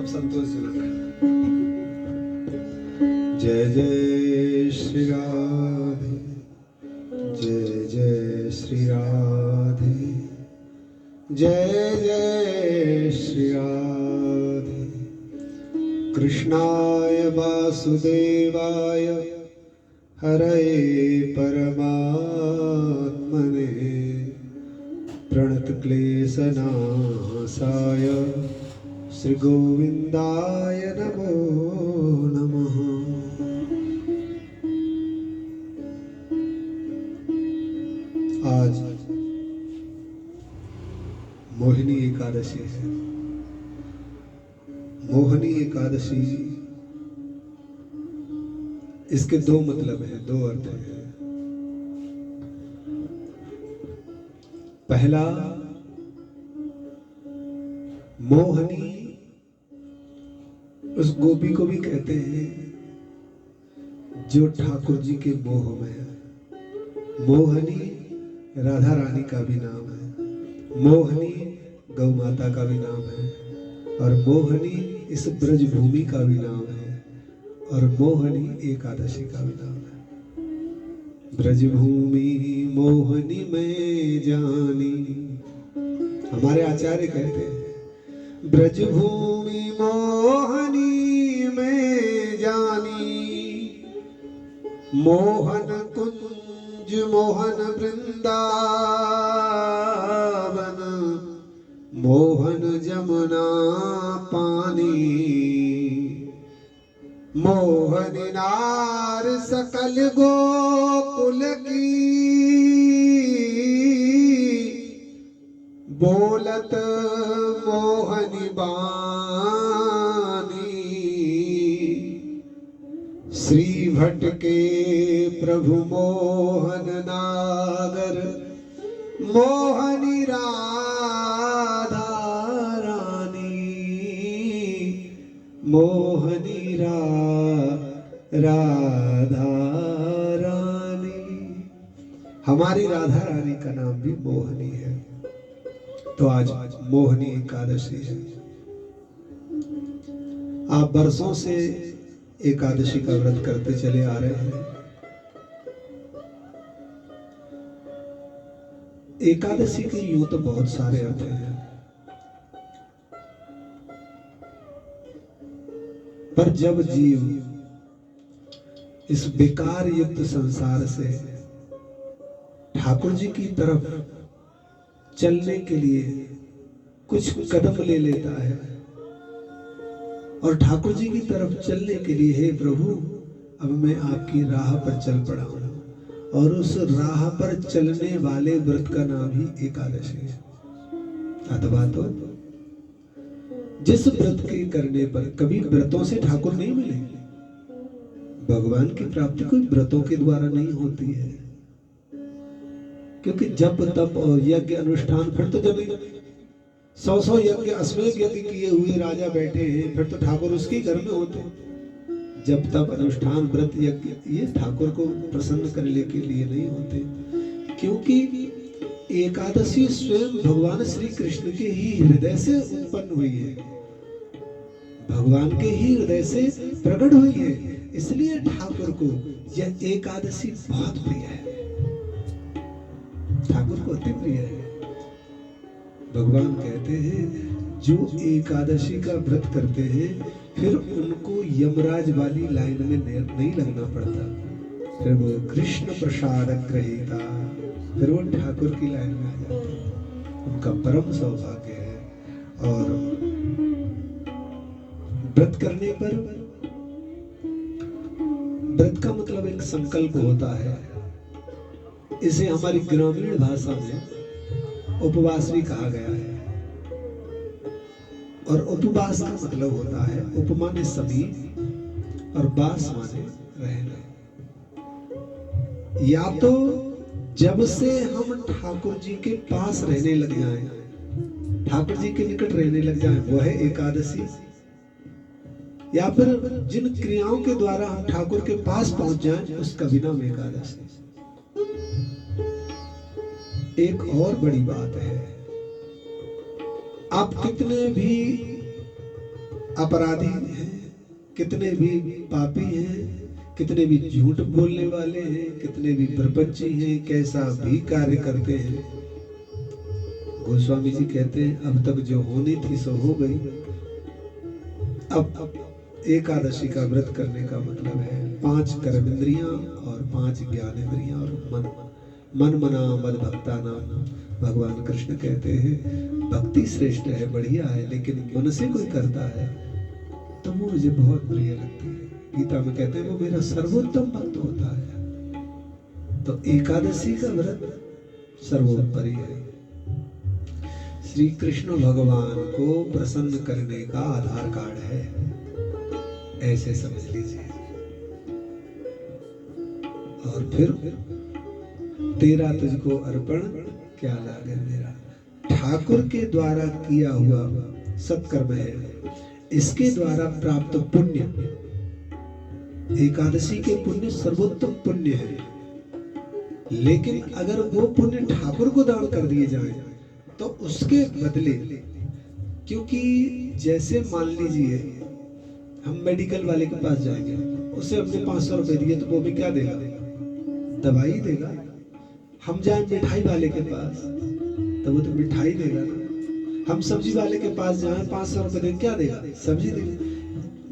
संतोषजनक है। जय जय श्री राधे, जय जय श्री राधे, जय जय श्री राधे। कृष्णाय वासुदेवाय हरये परमात्मने प्रणतक्लेशनाशाय श्री गोविंदाय नमो नमः। आज मोहिनी एकादशी है। मोहिनी एकादशी, इसके दो मतलब हैं, दो अर्थ हैं। पहला, मोहनी उस गोपी को भी कहते हैं जो ठाकुर जी के मोह में है। मोहनी राधा रानी का भी नाम है, मोहनी गौ माता का भी नाम है, और मोहनी इस ब्रज भूमि का भी नाम है, और मोहनी एकादशी का भी नाम है। ब्रज भूमि मोहनी में जानी, हमारे आचार्य कहते हैं ब्रज भूमि मोहनी में जानी, मोहन कुंज मोहन वृंदावन, मोहन जमुना पानी, मोहनी नार सकल गोकुल की, बोलत मोहनी बानी। श्री भट्ट के प्रभु मोहन नागर, मोहनी राधा रानी, मोहनी राधा रानी। हमारी राधा रानी का नाम भी मोहनी है। तो आज मोहनी एकादशी है। आप बरसों से एकादशी का व्रत करते चले आ रहे हैं। एकादशी के यूं तो बहुत सारे अर्थ हैं, पर जब जीव इस बेकार युक्त संसार से ठाकुर जी की तरफ चलने के लिए कुछ कदम ले लेता है, और ठाकुर जी की तरफ चलने के लिए, हे प्रभु अब मैं आपकी राह पर चल पड़ा हूं, और उस राह पर चलने वाले व्रत का नाम ही एकादशी है। अथवा तो जिस व्रत के करने पर कभी व्रतों से ठाकुर नहीं मिले, भगवान की प्राप्ति कोई व्रतों के द्वारा नहीं होती है, क्योंकि जप तप और यज्ञ अनुष्ठान, फिर तो जब 100 यज्ञ अश्वमेध यज्ञ किए हुए राजा बैठे हैं, फिर तो ठाकुर उसके घर में होते। जब तप अनुष्ठान व्रत यज्ञ ये ठाकुर को प्रसन्न करने के लिए नहीं होते, क्योंकि एकादशी स्वयं भगवान श्री कृष्ण के ही हृदय से उत्पन्न हुई है, भगवान के ही हृदय से प्रकट हुई है। इसलिए ठाकुर को यह एकादशी बहुत प्रिय है, ठाकुर को अति प्रिय है। भगवान कहते हैं जो एकादशी का व्रत करते हैं, फिर उनको यमराज वाली लाइन में नहीं लगना पड़ता, फिर वो कृष्ण प्रसाद ग्रहीता, फिर वो ठाकुर की लाइन में आ जाते हैं। उनका परम सौभाग्य है। और व्रत करने पर, व्रत का मतलब एक संकल्प होता है। इसे हमारी ग्रामीण भाषा में उपवास भी कहा गया है। और उपवास का मतलब होता है, उप माने समीप और वास माने रहना। या तो जब से हम ठाकुर जी के पास रहने लग जाएं, ठाकुर जी के निकट रहने लग जाएं, वो है एकादशी। या फिर जिन क्रियाओं के द्वारा हम ठाकुर के पास पहुंच जाएं, उसका भी नाम एकादशी। एक और बड़ी बात है, आप कितने भी अपराधी हैं, कितने भी पापी हैं, कितने भी झूठ बोलने वाले हैं, कितने भी प्रपंची हैं, कैसा भी कार्य करते हैं, गोस्वामी जी कहते हैं अब तक जो होनी थी सो हो गई। अब एकादशी का व्रत करने का मतलब है 5 कर्मेंद्रियां और 5 ज्ञानेंद्रियां और मन मना मद भक्ता नाम। भगवान कृष्ण कहते हैं भक्ति श्रेष्ठ है, बढ़िया है, लेकिन मन से कोई करता है तो वो मुझे बहुत प्रिय लगती है। गीता में कहते हैं वो मेरा सर्वोत्तम भक्त होता है। तो एकादशी का व्रत सर्वोपरि है। श्री कृष्ण भगवान को प्रसन्न करने का आधार कार्ड है, ऐसे समझ लीजिए। और फिर तेरा तुझको अर्पण क्या लागे मेरा, ठाकुर के द्वारा किया हुआ सत्कर्म है, इसके द्वारा प्राप्त पुण्य, एकादशी के पुण्य सर्वोत्तम पुण्य है, लेकिन अगर वो पुण्य ठाकुर को दान कर दिए जाए तो उसके बदले, क्योंकि जैसे मान लीजिए हम मेडिकल वाले के पास जाएंगे, उसे हमने 500 रुपए दिए तो वो भी क्या देगा, दवाई देगा। हम जाए मिठाई वाले के पास तो वो तो मिठाई देगा ना। हम सब्जी वाले के पास जाए 500 रुपए दे, क्या देगा, सब्जी देगा।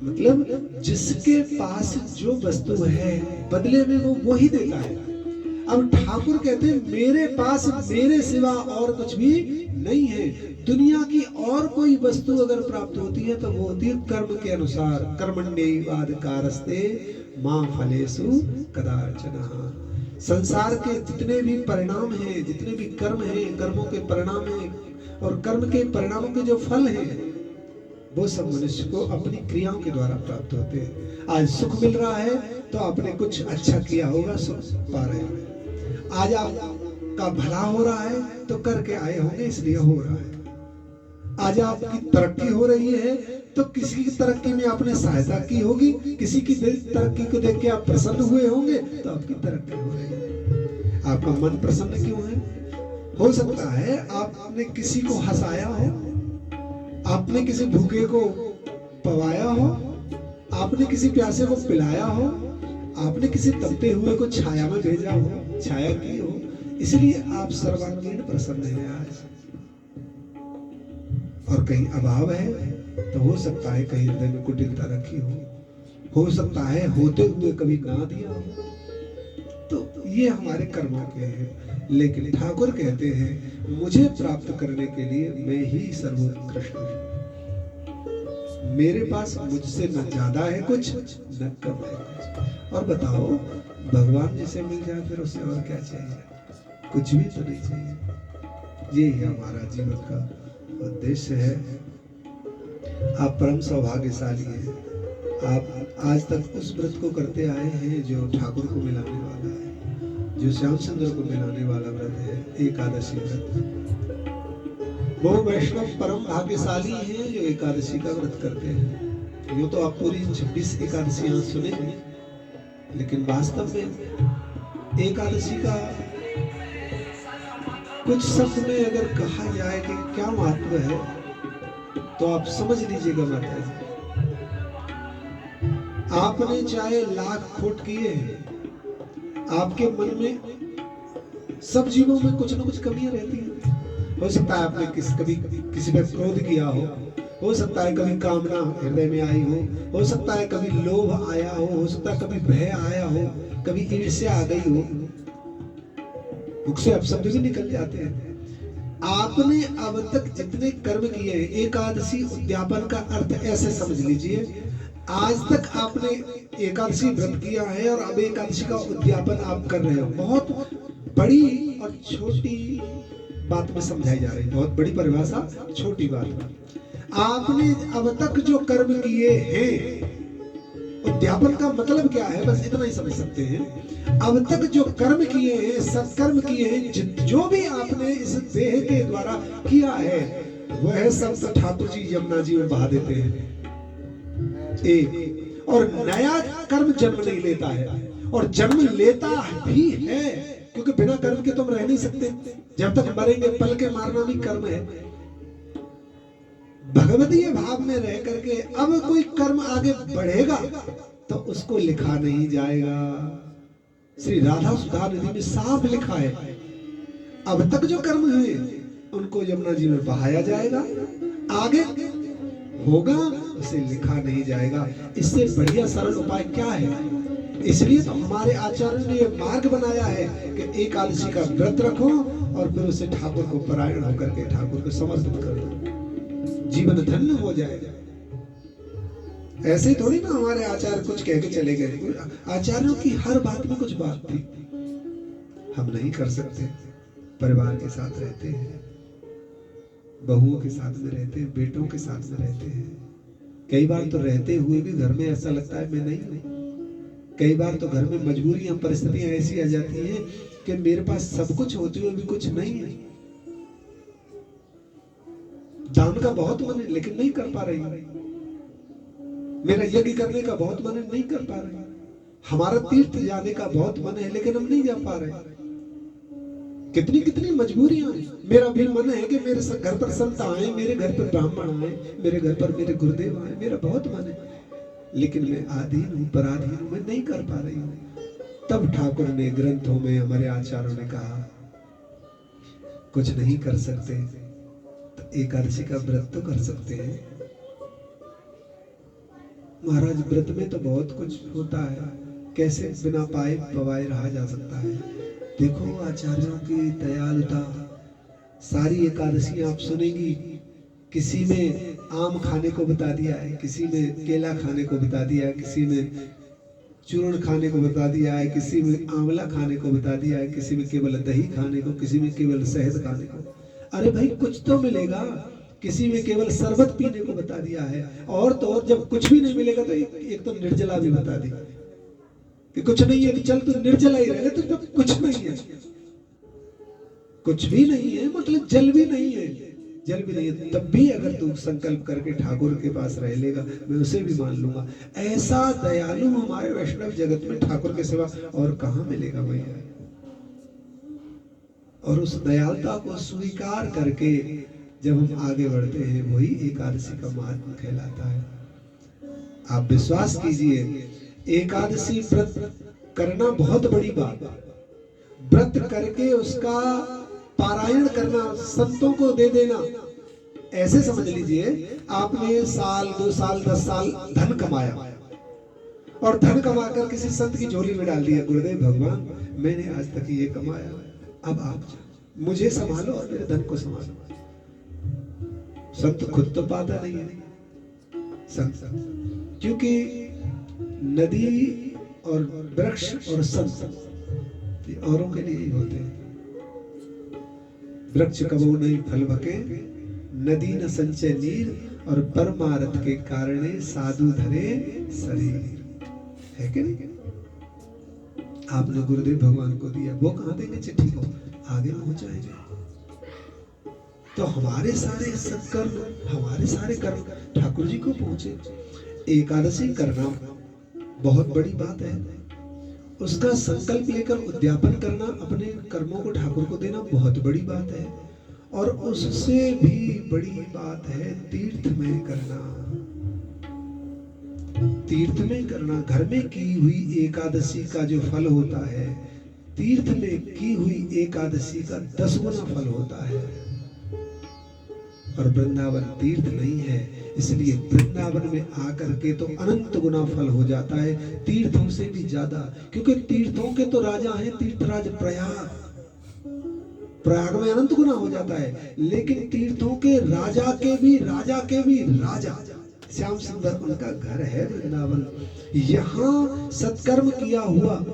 मतलब जिसके पास जो वस्तु है बदले में वो वही देता है। अब ठाकुर कहते हैं मेरे पास मेरे सिवा और कुछ भी नहीं है। दुनिया की और कोई वस्तु अगर प्राप्त होती है तो वो होती है कर्म के अनुसार, कर्मण्येवाधिकारस्ते मां फलेषु कदाचन। संसार के जितने भी परिणाम हैं, जितने भी कर्म हैं, कर्मों के परिणाम हैं और कर्म के परिणामों के जो फल हैं, वो सब मनुष्य को अपनी क्रियाओं के द्वारा प्राप्त होते हैं। आज सुख मिल रहा है तो आपने कुछ अच्छा किया होगा, सुख पा रहे हैं। आज आपका भला हो रहा है तो करके आए होंगे, इसलिए हो रहा है। आज आपकी तरक्की हो रही है तो किसी की तरक्की में आपने सहायता की होगी, किसी की तरक्की को देख के आप प्रसन्न हुए होंगे तो आपकी तरक्की हो रही है। आपका मन प्रसन्न क्यों है? हो सकता है आपने किसी को हंसाया हो, आपने किसी भूखे को पवाया हो, आपने किसी प्यासे को पिलाया हो, आपने किसी तपते हुए को छाया में भेजा हो, छाया की हो, इसलिए आप सर्वांगीण प्रसन्न हैं आज। और कहीं अभाव है तो हो सकता है कहीं हृदय में कुटिलता रखी हो सकता है होते हुए कभी ना दिया हो, तो ये हमारे कर्मों के हैं। लेकिन ठाकुर कहते हैं मुझे प्राप्त करने के लिए मैं ही सर्वोत्कृष्ट हूं, मेरे पास मुझसे न ज्यादा है कुछ न कम है कुछ। और बताओ भगवान जिसे मिल जाए फिर उसे और क्या चाहिए, कुछ भी तो नहीं चाहिए। ये हमारा जीवन का उद्देश्य है। आप परम सौभाग्यशाली हैं, आप आज तक उस व्रत को करते आए हैं जो ठाकुर को मिलाने वाला है, जो श्याम सुंदर को मिलाने वाला व्रत है, एकादशी व्रत। वो वैष्णव परम भाग्यशाली हैं जो एकादशी का व्रत करते हैं। यूं तो आप पूरी 26 एकादशियां सुने, लेकिन वास्तव में एकादशी का कुछ शब्द में अगर कहा जाए कि क्या महत्व है तो आप समझ लीजिएगा माता जी। आपने चाहे लाख खोट किए हैं, आपके मन में सब जीवों में कुछ ना कुछ कमियां रहती हैं। हो सकता है आपने कभी किसी पर क्रोध किया हो सकता है कभी कामना हृदय में आई हो सकता है कभी लोभ आया हो सकता है कभी भय आया हो, कभी ईर्ष्या आ गई हो, मुख से अपशब्द भी निकल जाते हैं। आपने अब तक जितने कर्म किए हैं, एकादशी उद्यापन का अर्थ ऐसे समझ लीजिए, आज तक आपने एकादशी व्रत किया है और अब एकादशी का उद्यापन आप कर रहे हो। बहुत बड़ी और छोटी बात में समझाई जा रही, बहुत बड़ी परिभाषा, छोटी बात। आपने अब तक जो कर्म किए हैं, उद्यापन का मतलब क्या है, बस इतना ही समझ सकते हैं। अब तक जो कर्म किए हैं, सत्कर्म किए हैं, जो भी आपने इस देह के द्वारा किया है, वह सब तो ठाकुर जी यमुना जी में बहा देते हैं। एक और नया कर्म जन्म नहीं लेता है, और जन्म लेता भी है क्योंकि बिना कर्म के तुम रह नहीं सकते। जब तक मरेंगे पल के मारना भी कर्म है। भगवतीय भाव में रह करके अब कोई कर्म आगे बढ़ेगा तो उसको लिखा नहीं जाएगा। श्री राधा सुधा निधि में साफ लिखा है, अब तक जो कर्म हुए उनको यमुना जी में बहाया जाएगा, आगे होगा उसे लिखा नहीं जाएगा। इससे बढ़िया सरल उपाय क्या है? इसलिए तो हमारे आचार्य ने ये मार्ग बनाया है कि एकादशी का व्रत रखो और फिर उसे ठाकुर को परायण होकर के ठाकुर को समर्पित कर दो, जीवन धन्य हो जाएगा। ऐसे थोड़ी ना हमारे आचार्य कुछ कह के चले गए, आचार्यों की हर बात में कुछ बात थी। हम नहीं कर सकते, परिवार के साथ रहते हैं, बहुओं के साथ में रहते हैं, बेटों के साथ में रहते हैं। कई बार तो रहते हुए भी घर में ऐसा लगता है मैं नहीं हूं। कई बार तो घर में मजबूरियां, परिस्थितियां ऐसी आ जाती हैं कि मेरे पास सब कुछ होते हुए भी कुछ नहीं है। दान का बहुत मन है लेकिन नहीं कर पा रही हूं, मेरा यज्ञ करने का बहुत मन है, नहीं कर पा रहे। हमारा तीर्थ जाने का बहुत मन है लेकिन हम नहीं जा पा रहे। कितनी कितनी मजबूरियां हैं। मेरा भी मन है कि मेरे घर पर संत आए, मेरे घर पर ब्राह्मण आए, मेरे घर पर मेरे गुरुदेव आए, मेरा बहुत मन है, लेकिन मैं आधीन हूं, पराधीन हूं, मैं नहीं कर पा रही हूं। तब ठाकुर ने ग्रंथों में, हमारे आचार्यों ने कहा कुछ नहीं कर सकते तो एकादशी का व्रत तो कर सकते हैं। महाराज व्रत में तो बहुत कुछ होता है, कैसे बिना पाए पवाए रहा जा सकता है। देखो आचार्यों की दयालुता, सारी एकादशी आप सुनेंगी, किसी में आम खाने को बता दिया है, किसी में केला खाने को बता दिया है, किसी में चूर्ण खाने को बता दिया है, किसी में आंवला खाने को बता दिया है, किसी में केवल दही खाने को, किसी में केवल शहद खाने को। अरे भाई कुछ तो मिलेगा। किसी में केवल शरबत पीने को बता दिया है, और तो और जब कुछ भी नहीं मिलेगा तो एक तो निर्जला भी बता दी कि कुछ नहीं है तो चल तू निर्जला ही रहे। तो जब कुछ नहीं है, कुछ भी नहीं है मतलब जल भी नहीं है, जल भी नहीं है, तब भी अगर तू संकल्प करके ठाकुर के पास रह लेगा मैं उसे भी मान लूंगा। ऐसा दयालु हमारे वैष्णव जगत में ठाकुर के सिवा और कहां मिलेगा भैया। और उस दयालुता को स्वीकार करके जब हम आगे बढ़ते हैं वही एकादशी का महात्म कहलाता है। आप विश्वास कीजिए, एकादशी व्रत करना बहुत बड़ी बात है। व्रत करके उसका पारायण करना, संतों को दे देना। ऐसे समझ लीजिए आपने साल 2 साल 10 साल धन कमाया और धन कमाकर किसी संत की झोली में डाल दिया, गुरुदेव भगवान मैंने आज तक ये कमाया, अब आप मुझे संभालो और मेरे धन को संभालो। संत खुद तो पाता नहीं है, संत क्योंकि नदी और वृक्ष और संत ये औरों के लिए ही होते हैं। वृक्ष कबहु नहीं फल भके, नदी न संचय नीर, और परमारथ के कारणे साधु धरे शरीर। है कि नहीं? आपने गुरुदेव भगवान को दिया, वो कहां देंगे चिट्ठी को, आगे पहुंचाएंगे। तो हमारे सारे सत्कर्म, हमारे सारे कर्म ठाकुर जी को पहुंचे। एकादशी करना बहुत बड़ी बात है, उसका संकल्प लेकर उद्यापन करना, अपने कर्मों को ठाकुर को देना बहुत बड़ी बात है। और उससे भी बड़ी बात है तीर्थ में करना। तीर्थ में करना, घर में की हुई एकादशी का जो फल होता है, तीर्थ में की हुई एकादशी का 10 गुना फल होता है। और वृंदावन तीर्थ नहीं है, इसलिए वृंदावन में आकर के तो अनंत गुना फल हो जाता है, तीर्थों से भी ज्यादा। क्योंकि तीर्थों के तो राजा हैं, तीर्थराज प्रयाग, प्रयाग में अनंत गुना हो जाता है। लेकिन तीर्थों के राजा के भी राजा श्याम सुंदर उनका घर है वृंदावन। यहाँ सत्कर्म किया हुआ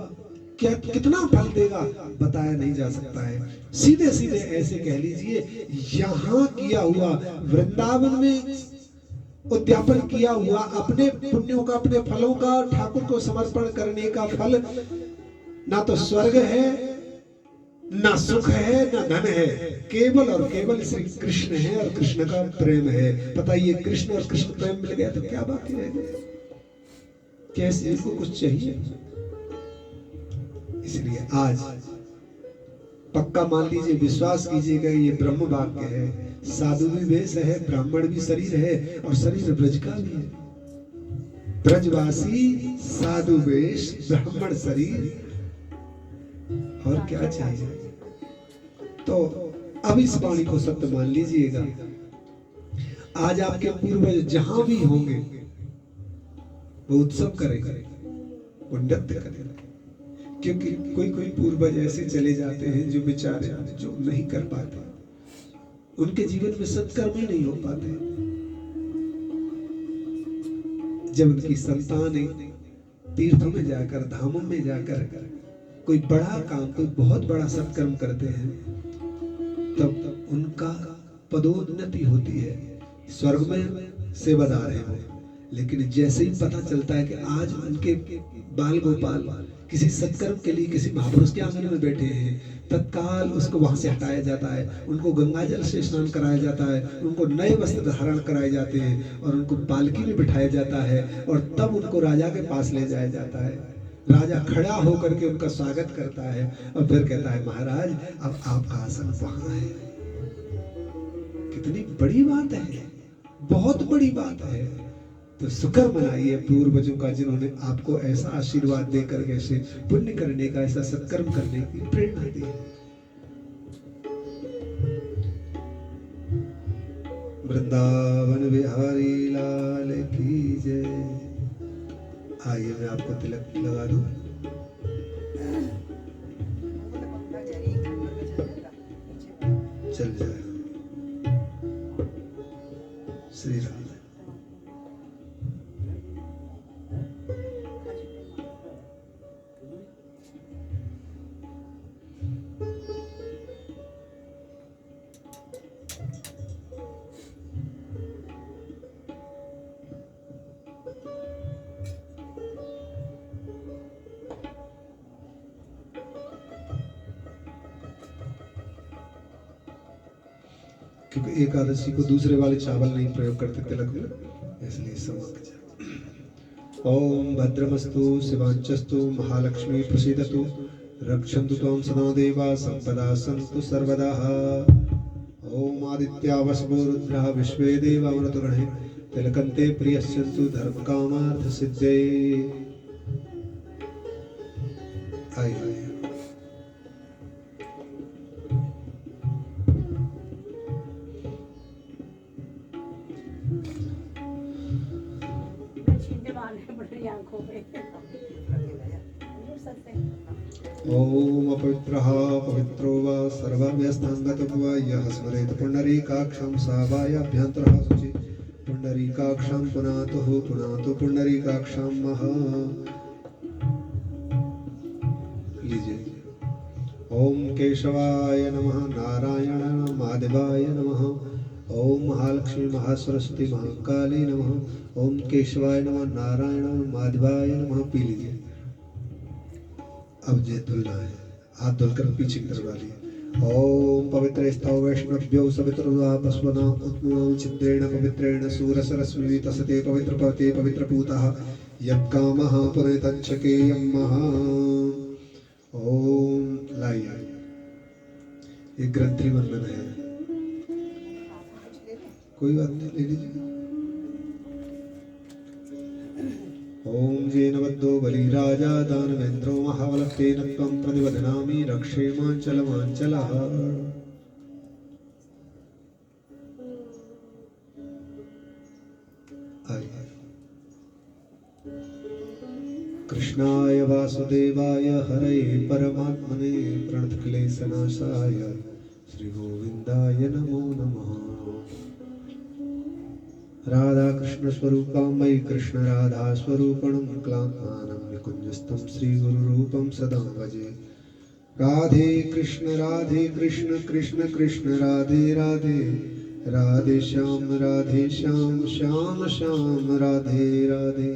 क्या कितना फल देगा बताया नहीं जा सकता है। सीधे सीधे ऐसे कह लीजिए, यहाँ किया हुआ, वृंदावन में उद्यापन किया हुआ अपने पुण्यों का, अपने फलों का ठाकुर को समर्पण करने का फल ना तो स्वर्ग है, ना सुख है, ना धन है, केवल और केवल श्री कृष्ण है और कृष्ण का प्रेम है। बताइए, कृष्ण और कृष्ण प्रेम मिल गया तो क्या बाकी रह गई? कैसे इसको कुछ चाहिए? इसलिए आज पक्का मान लीजिए, विश्वास कीजिएगा, ये ब्रह्म वाक्य है। साधु भी वेश है, ब्राह्मण भी शरीर है, और शरीर ब्रज का भी है। ब्रजवासी, साधु वेश, ब्राह्मण शरीर, और क्या चाहिए। तो अब इस वाणी को सत्य मान लीजिएगा। आज आपके पूर्वज जहां भी होंगे वो उत्सव करेंगे, वो नृत्य करेंगे, क्योंकि कोई कोई पूर्वज ऐसे चले जाते हैं जो बेचारे जो नहीं कर पाते, उनके जीवन में सत्कर्म ही नहीं हो पाते। जब उनकी संतानें तीर्थों में जाकर, धामों में जाकर कोई बड़ा काम, कोई बहुत बड़ा सत्कर्म करते हैं, तब उनका पदोन्नति होती है, स्वर्ग में सेवादार है वो। लेकिन जैसे ही पता चलता है कि आज उनके बाल गोपाल किसी सत्कर्म के लिए किसी महापुरुष के आंगन में बैठे हैं, तत्काल उसको वहां से हटाया जाता है, उनको गंगाजल से स्नान कराया जाता है, उनको नए वस्त्र धारण कराए जाते हैं, और उनको पालकी में बिठाया जाता है, और तब उनको राजा के पास ले जाया जाता है। राजा खड़ा होकर के उनका स्वागत करता है और फिर कहता है, महाराज अब आपका आसन वहां है। कितनी बड़ी बात है, बहुत बड़ी बात है। तो शुक्र मनाइए पूर्वजों का, जिन्होंने आपको ऐसा आशीर्वाद देकर कैसे पुण्य करने का, ऐसा सत्कर्म करने की प्रेरणा दी है। वृंदावन बिहारी लाल की जय। आइए मैं आपको तिलक लगा दूं। चल जाए श्री राम। क्योंकि एकादशी को दूसरे वाले चावल नहीं प्रयोग करते तिलक में, इसलिए समझ। ओम भद्रमस्तु शिवांचस्तु महालक्ष्मी प्रसीदतु रक्षन्तु त्वं सदा देवा संपदा सन्तु सर्वदा। ओम आदित्या वसवो रुद्रः विश्वे देवा अमृतगणे तिलकन्ते प्रियस्यन्तु धर्मकामार्थ सिद्धये। आइए ओम अपवित्रः पवित्रो वा सर्वव्यस्तांगतो वा यः स्मरेत् पुंडरीकाक्षं स वायाभ्यन्तरः शुचि पुंडरीकाक्षं पुनातु पुंडरीकाक्षं महा। लीजिए। ओम केशवाय नमः, नारायण माधवाय नमः, ओम महालक्ष्मी महासरस्वती महाकाली नमः, ओम केशवाय नमः, नारायण माधवाय नमः। पी लीजिए। अब जे धुलना है, हाथ धुलकर पीछे की तरफ डालिए। ओम पवित्र स्तव वैष्णव्यो सवितरुवा पस्वना उत्मनो छिद्रेण पवित्रेण सूरसरस्वी तसते पवित्र पवते पवित्र पूतः यत्कामः पुनैतच्छकेयं महा। ओम लाइए, ये ग्रंथि वंदन है, कोई बात नहीं, ले लीजिए। ओम जेन बद्धो बलिराजा दानवेन्द्रो महाबलत्तेन त्वं प्रतिबध्नामि रक्षेमाञ्चलमाञ्चलः। कृष्णाय वासुदेवाय हरये परमात्मने प्रणतक्लेशनाशाय श्री गोविंदाय नमो नमः। राधा कृष्ण स्वरूपमयि कृष्ण राधा स्वरूपणं क्लान्तानं निकुञ्जस्थं श्री गुरुरूपं सदा भजे। राधे कृष्ण कृष्ण कृष्ण राधे राधे, राधे श्याम श्याम श्याम राधे राधे।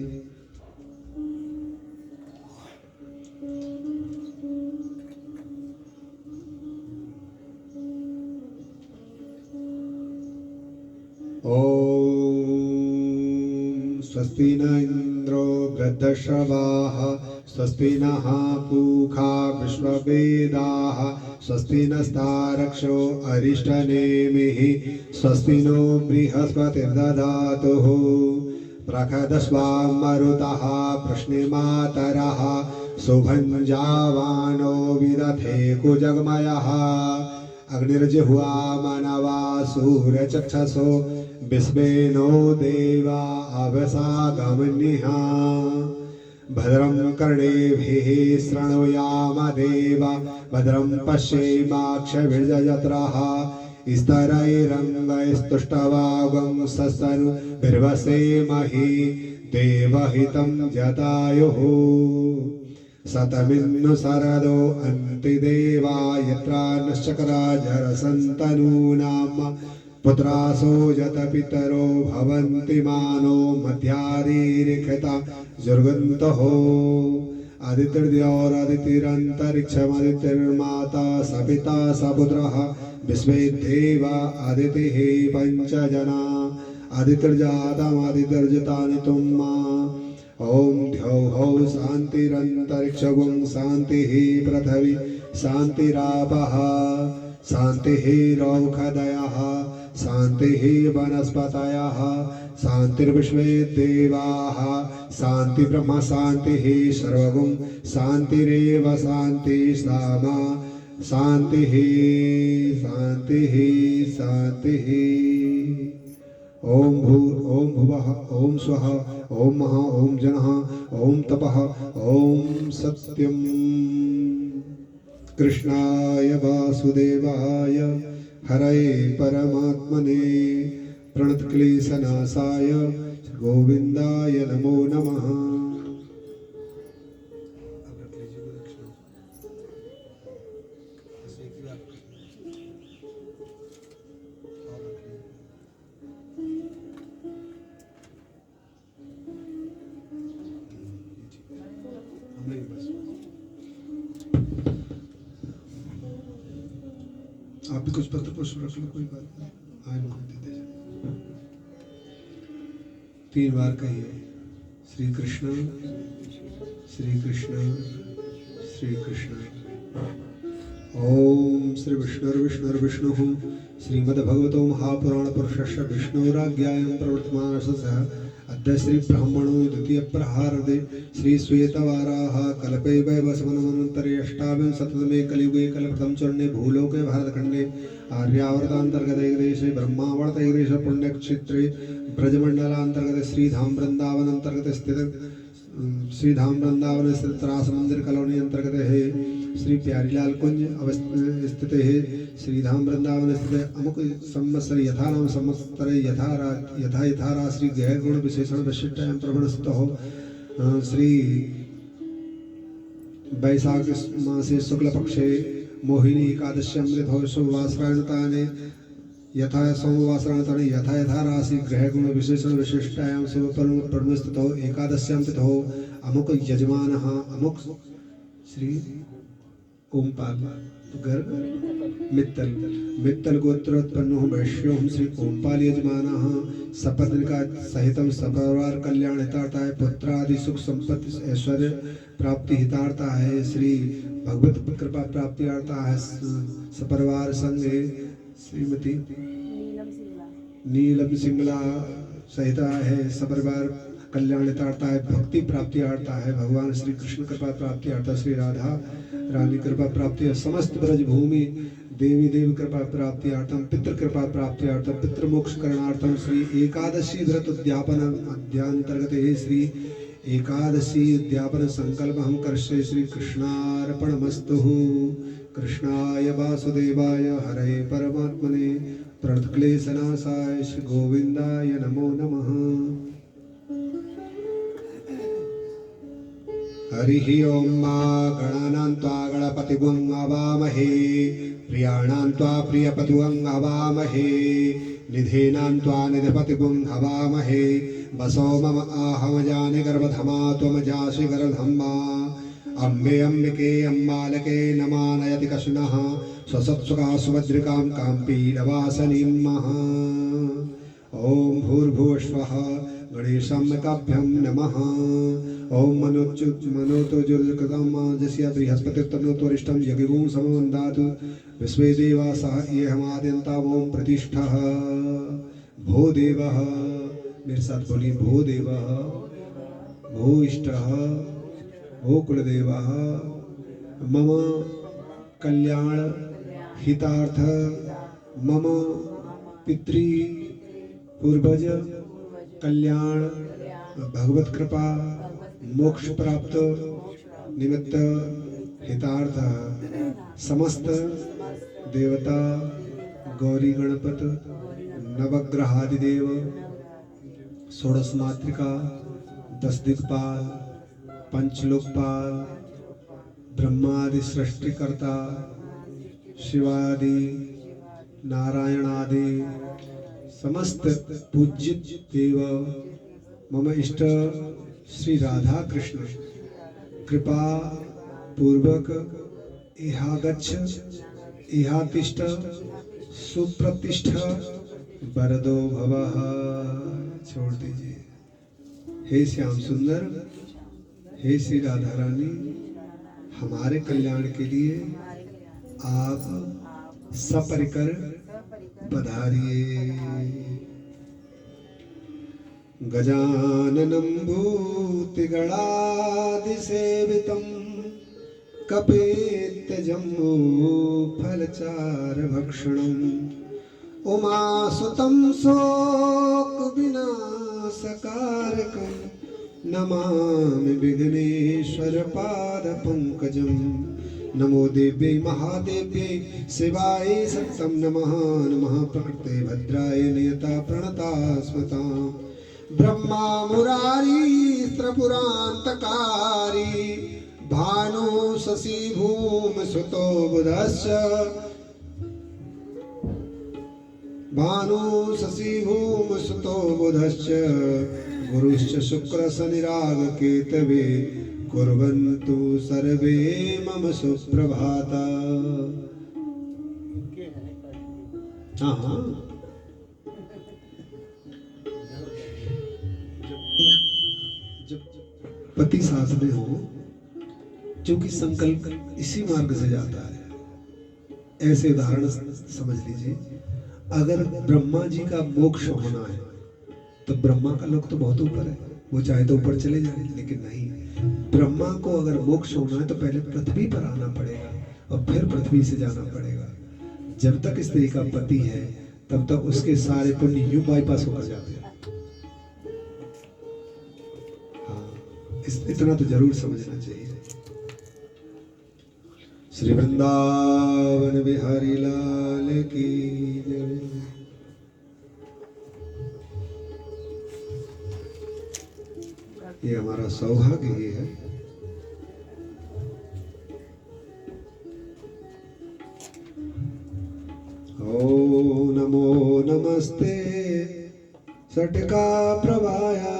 ओम स्वस्ति न इंद्रो वृद्धश्रवाः स्वस्ति नः पूषा विश्ववेदाः स्वस्ति नस्तारक्षो अरिष्टनेमिः स्वस्ति नो बृहस्पतिर्दधातुः प्रखदस्वां मरुतः प्रश्निमातरः सुभञ्जावानो विदथे कुजगमयः अग्निर्जिह्वा मनवा सूर्यचक्षसो विश्वेनो देवा अवसागमनिः भद्रं कर्णेभिः शृणुयाम देवा भद्रं पश्येमाक्षभिर्यजत्राः स्तरैरङ्गैस्तुष्टवागं सस्तनुर्वसेमहि देवहितं जतायुः शतमिन्नु शरदो अन्तिदेवा यत्रा नश्चक्राजरसन्तनूनां पुत्रासो जतपितरो भवन्ति मानो मध्यारीरिखता जुर्गन्तः आदित्यर्द्योरादितिरन्तरिक्षमदितिर्माता सपिता सपुत्रः विश्वे देवा आदितिः पञ्चजना आदित्यर्जातमादित्यर्जितानि तुम्मा ॐ द्यौः शान्तिरन्तरिक्षगुं शान्तिः पृथिवी शान्तिरापः शान्तिः रौखदयः शान्तिः वनस्पतयः शान्तिर्विश्वे देवाः शान्ति ब्रह्म शान्तिः सर्वगुं शान्तिरेव शान्ति सामा शान्तिः शान्तिः शान्तिः ओम भूर् ओम भुवः ओम स्वः ओम महा ओम जनः ओम तपः ओम सत्यम् कृष्णाय वासुदेवाय हरये परमात्मने प्रणतक्लेशनाशाय गोविन्दाय नमो नमः। आप भी कुछ पत्र पुष्प रख लो, कोई बात नहीं, आए लोग दे दे। 3 बार कहिए श्री कृष्ण श्री कृष्ण श्री कृष्ण। ओम श्री विष्णुर्विष्णुर्विष्णुः श्रीमद्भगवतो महापुराण पुरुषस्य विष्णुराज्ञायां प्रवर्तमानस्य अद्य श्री ब्राह्मणो द्वितीय प्रहारदे श्री श्वेतवाराः कल्पे वैवस्वनमनन्तरे अष्टाविंशततमे कलियुगे कल्पप्रथम चरणे भूलोके भारतखण्डे आर्यावर्तान्तर्गते देशे ब्रह्मावर्त देशे पुण्यक्षेत्रे ब्रजमण्डलान्तर्गते श्रीधाम वृंदावन अंतर्गत स्थित श्रीधाम वृंदावन स्थित त्रास मंदिर कॉलोनी अंतर्गत है श्री प्यारीलाल कुंज स्थित है श्रीधाम वृंदावन स्थित अमुक संवत्सर यथा नाम संवत्सर यथा यथा श्री गृह गुण विशेषण विशिष्टायां प्रवणस्तः श्री वैशाख मासे शुक्ल पक्षे मोहिनी एकादश्यां मृधौ शुभवासरायणताने यथा सोमवासरायणताने यथा यथा राशि ग्रह गुण विशेषण विशिष्टायां शुभपर्वस्थितौ एकादश्यां तिथौ अमुक यजमानः अमुक श्री ओमपाल गर्भ मित्तल गोत्रोत्पन्नो वैश्यो श्री ओमपाल यजमानः सपत्निका सहितं सपरिवार कल्याण हितार्थाय पुत्रादि सुख संपत्ति ऐश्वर्य प्राप्ति हितार्थाय श्री भगवत कृपा प्राप्ति अर्थाय सपरिवार संगे श्रीमती नीलम सिंगला सहित है सपरिवार कल्याण हितार्था है भक्ति प्राप्ति अर्था है भगवान श्री कृष्ण कृपा प्राप्ति अर्था श्री राधा रानी कृपा प्राप्ति समस्त ब्रज भूमि देवी देव कृपा प्राप्ति अर्थम पितृ कृपा प्राप्ति अर्थम पितृ मोक्ष करणार्थम श्री एकादशी व्रत उद्यापन अध्यान्तर्गत है श्री एकादशी उद्यापन संकल्प हम करश्य श्री कृष्णार्पणमस्तु। कृष्णाय वासुदेवाय हरे परमात्मने प्रणतक्लेशनाशाय श्री गोविंदाय नमो नमः। हरिः ओम मा गणानां त्वा गणपतिगुं अवामहे प्रियाणां त्वा प्रियपतिगुं अवामहे निधीनां त्वा निधिपतिगुं हवामहे वसो मम आहमजानि गर्भधमा त्वमजासि गर्भधम्मा अम्बे अम्बिके अम्बालके नमानयति कशुनः स्वसत्सुखा सुभद्रिकां काम्पीडवासनीं महा। ओम भूर्भुवः स्वः गणेशाम्बिकाभ्यां नमः। ओम मनोतो जुर्कृतं जस्य बृहस्पतिर्तनोत्वरिष्ठं यज्ञगुं समवन्दातु विश्वे देवासः ये हमाद्यन्ता ओम प्रतिष्ठः भो देवः। मेरे साथ बोलिए भो देवः भो इष्टः भो कुलदेवः मम कल्याण हितार्थ मम पितृ पूर्वज कल्याण भगवत कृपा मोक्ष प्राप्त निमित्त हितार्थ समस्त देवता गौरी गणपत नवग्रहादिदेव षोडश मातृका 10 दिक्पाल पंचलोकपाल ब्रह्मादि सृष्टिकर्ता शिवादि नारायणादि समस्त पूज्य देव मम इष्ट श्री राधा कृष्ण कृपा पूर्वक इहागच्छ इहातिष्ठ सुप्रतिष्ठ वरदो भवः। छोड़ दीजिए। हे श्याम सुंदर हे श्री राधा रानी हमारे कल्याण के लिए आप सपरिकर पधारिए। गजाननं भूतिगणादिसेवितं कपेत्यजम्बो फलचारभक्षणम् उमासुतं शोकविनाशकारकं नमामि विघ्नेश्वर पादपङ्कजम्। नमो देव्यै महादेव्यै शिवाय सत्तं नमः नमः प्रकृते भद्राय नियता प्रणता स्मतां ब्रह्मा मुरारी त्रिपुरान्तकारी भानु शशि भूमसुतो बुधश्च भानु शशि भूमसुतो बुधश्च गुरुश्च शुक्र शनिराग केतवे कुर्वन्तु सर्वे मम सुप्रभाता। हाँ जब पति साथ में हो क्योंकि संकल्प इसी मार्ग से जाता है। ऐसे उदाहरण समझ लीजिए। अगर ब्रह्मा जी का मोक्ष होना है तो ब्रह्मा का लोक तो बहुत ऊपर है, वो चाहे तो ऊपर चले जाए, लेकिन नहीं, ब्रह्मा को अगर मोक्ष होना है तो पहले पृथ्वी पर आना पड़ेगा और फिर पृथ्वी से जाना पड़ेगा। जब तक स्त्री का पति है तब तक उसके सारे पुण्य यूं बाईपास होकर जाते हैं। हाँ, इतना तो जरूर समझना चाहिए। श्री वृंदावन बिहारी लाल की जय। ये हमारा सौभाग्य ही है। ओ नमो नमस्ते षटका प्रभाया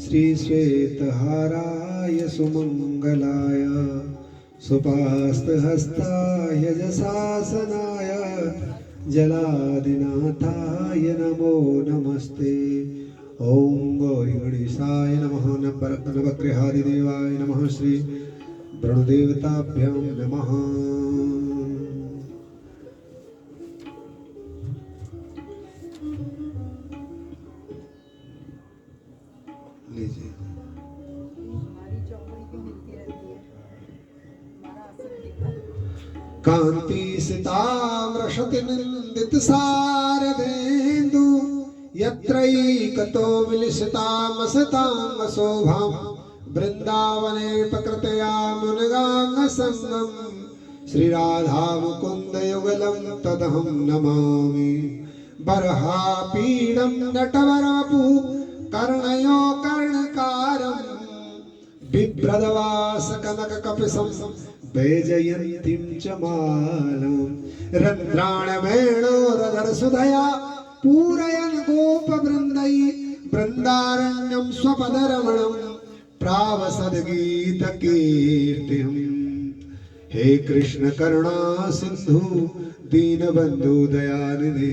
श्री श्वेतहाराय सुमंगलाय सुपास्तहस्ताय जशासनाय जलादिनाथाय नमो नमस्ते। ओम गौरी गणेशाय नमः नवग्रहादिदेवाय नमः श्री वरुणदेवताभ्यां नमः। लीजिए। कांति सिताम्रशति निंदित सारदेन्दु यत्रैकतो विलिसितामसतांग शोभां वृंदावने प्रकृतया मुनिगांग संगम श्री राधा मुकुंद युगलं तदहं नमामि। बर्हापीडं नटवरवपु कर्णयो कर्णकारं बिभ्रदवास कनक कपिशं वैजयन्तीं च मालं रन्ध्राण वेणोरधर सुधया पूरयन् गोपवृन्दै वृन्दारण्यं स्वपदरमणं प्रावसद्गीतकीर्तिम्। हे कृष्ण करुणा सिन्धु दीनबन्धु दयानिधे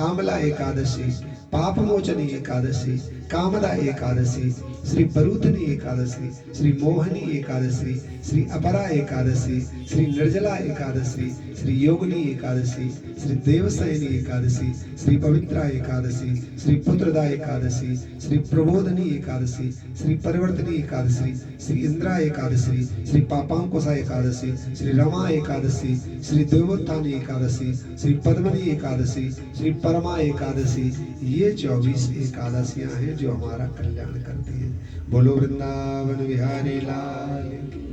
आमला एकादशी, पाप मोचनी एकादशी, कामदा एकादशी, श्री परूथनी एकादशी, श्री मोहनी एकादशी, श्री अपरा एकादशी, श्री निर्जला एकादशी, श्री योगिनी एकादशी, श्री देवसैनी एकादशी, श्री पवित्रा एकादशी, श्री पुत्रदा एकादशी, श्री प्रबोधनी एकादशी, श्री परिवर्तनी एकादशी, श्री इंद्रा एकादशी, श्री पापांकुशा एकादशी, श्री रमा एकादशी, श्री देवोत्थानी एकादशी, श्री पद्मनी एकादशी, श्री परमा एकादशी। ये 24 एकादशियां हैं जो हमारा कल्याण करती हैं। बोलो वृंदावन बिहारी लाल की।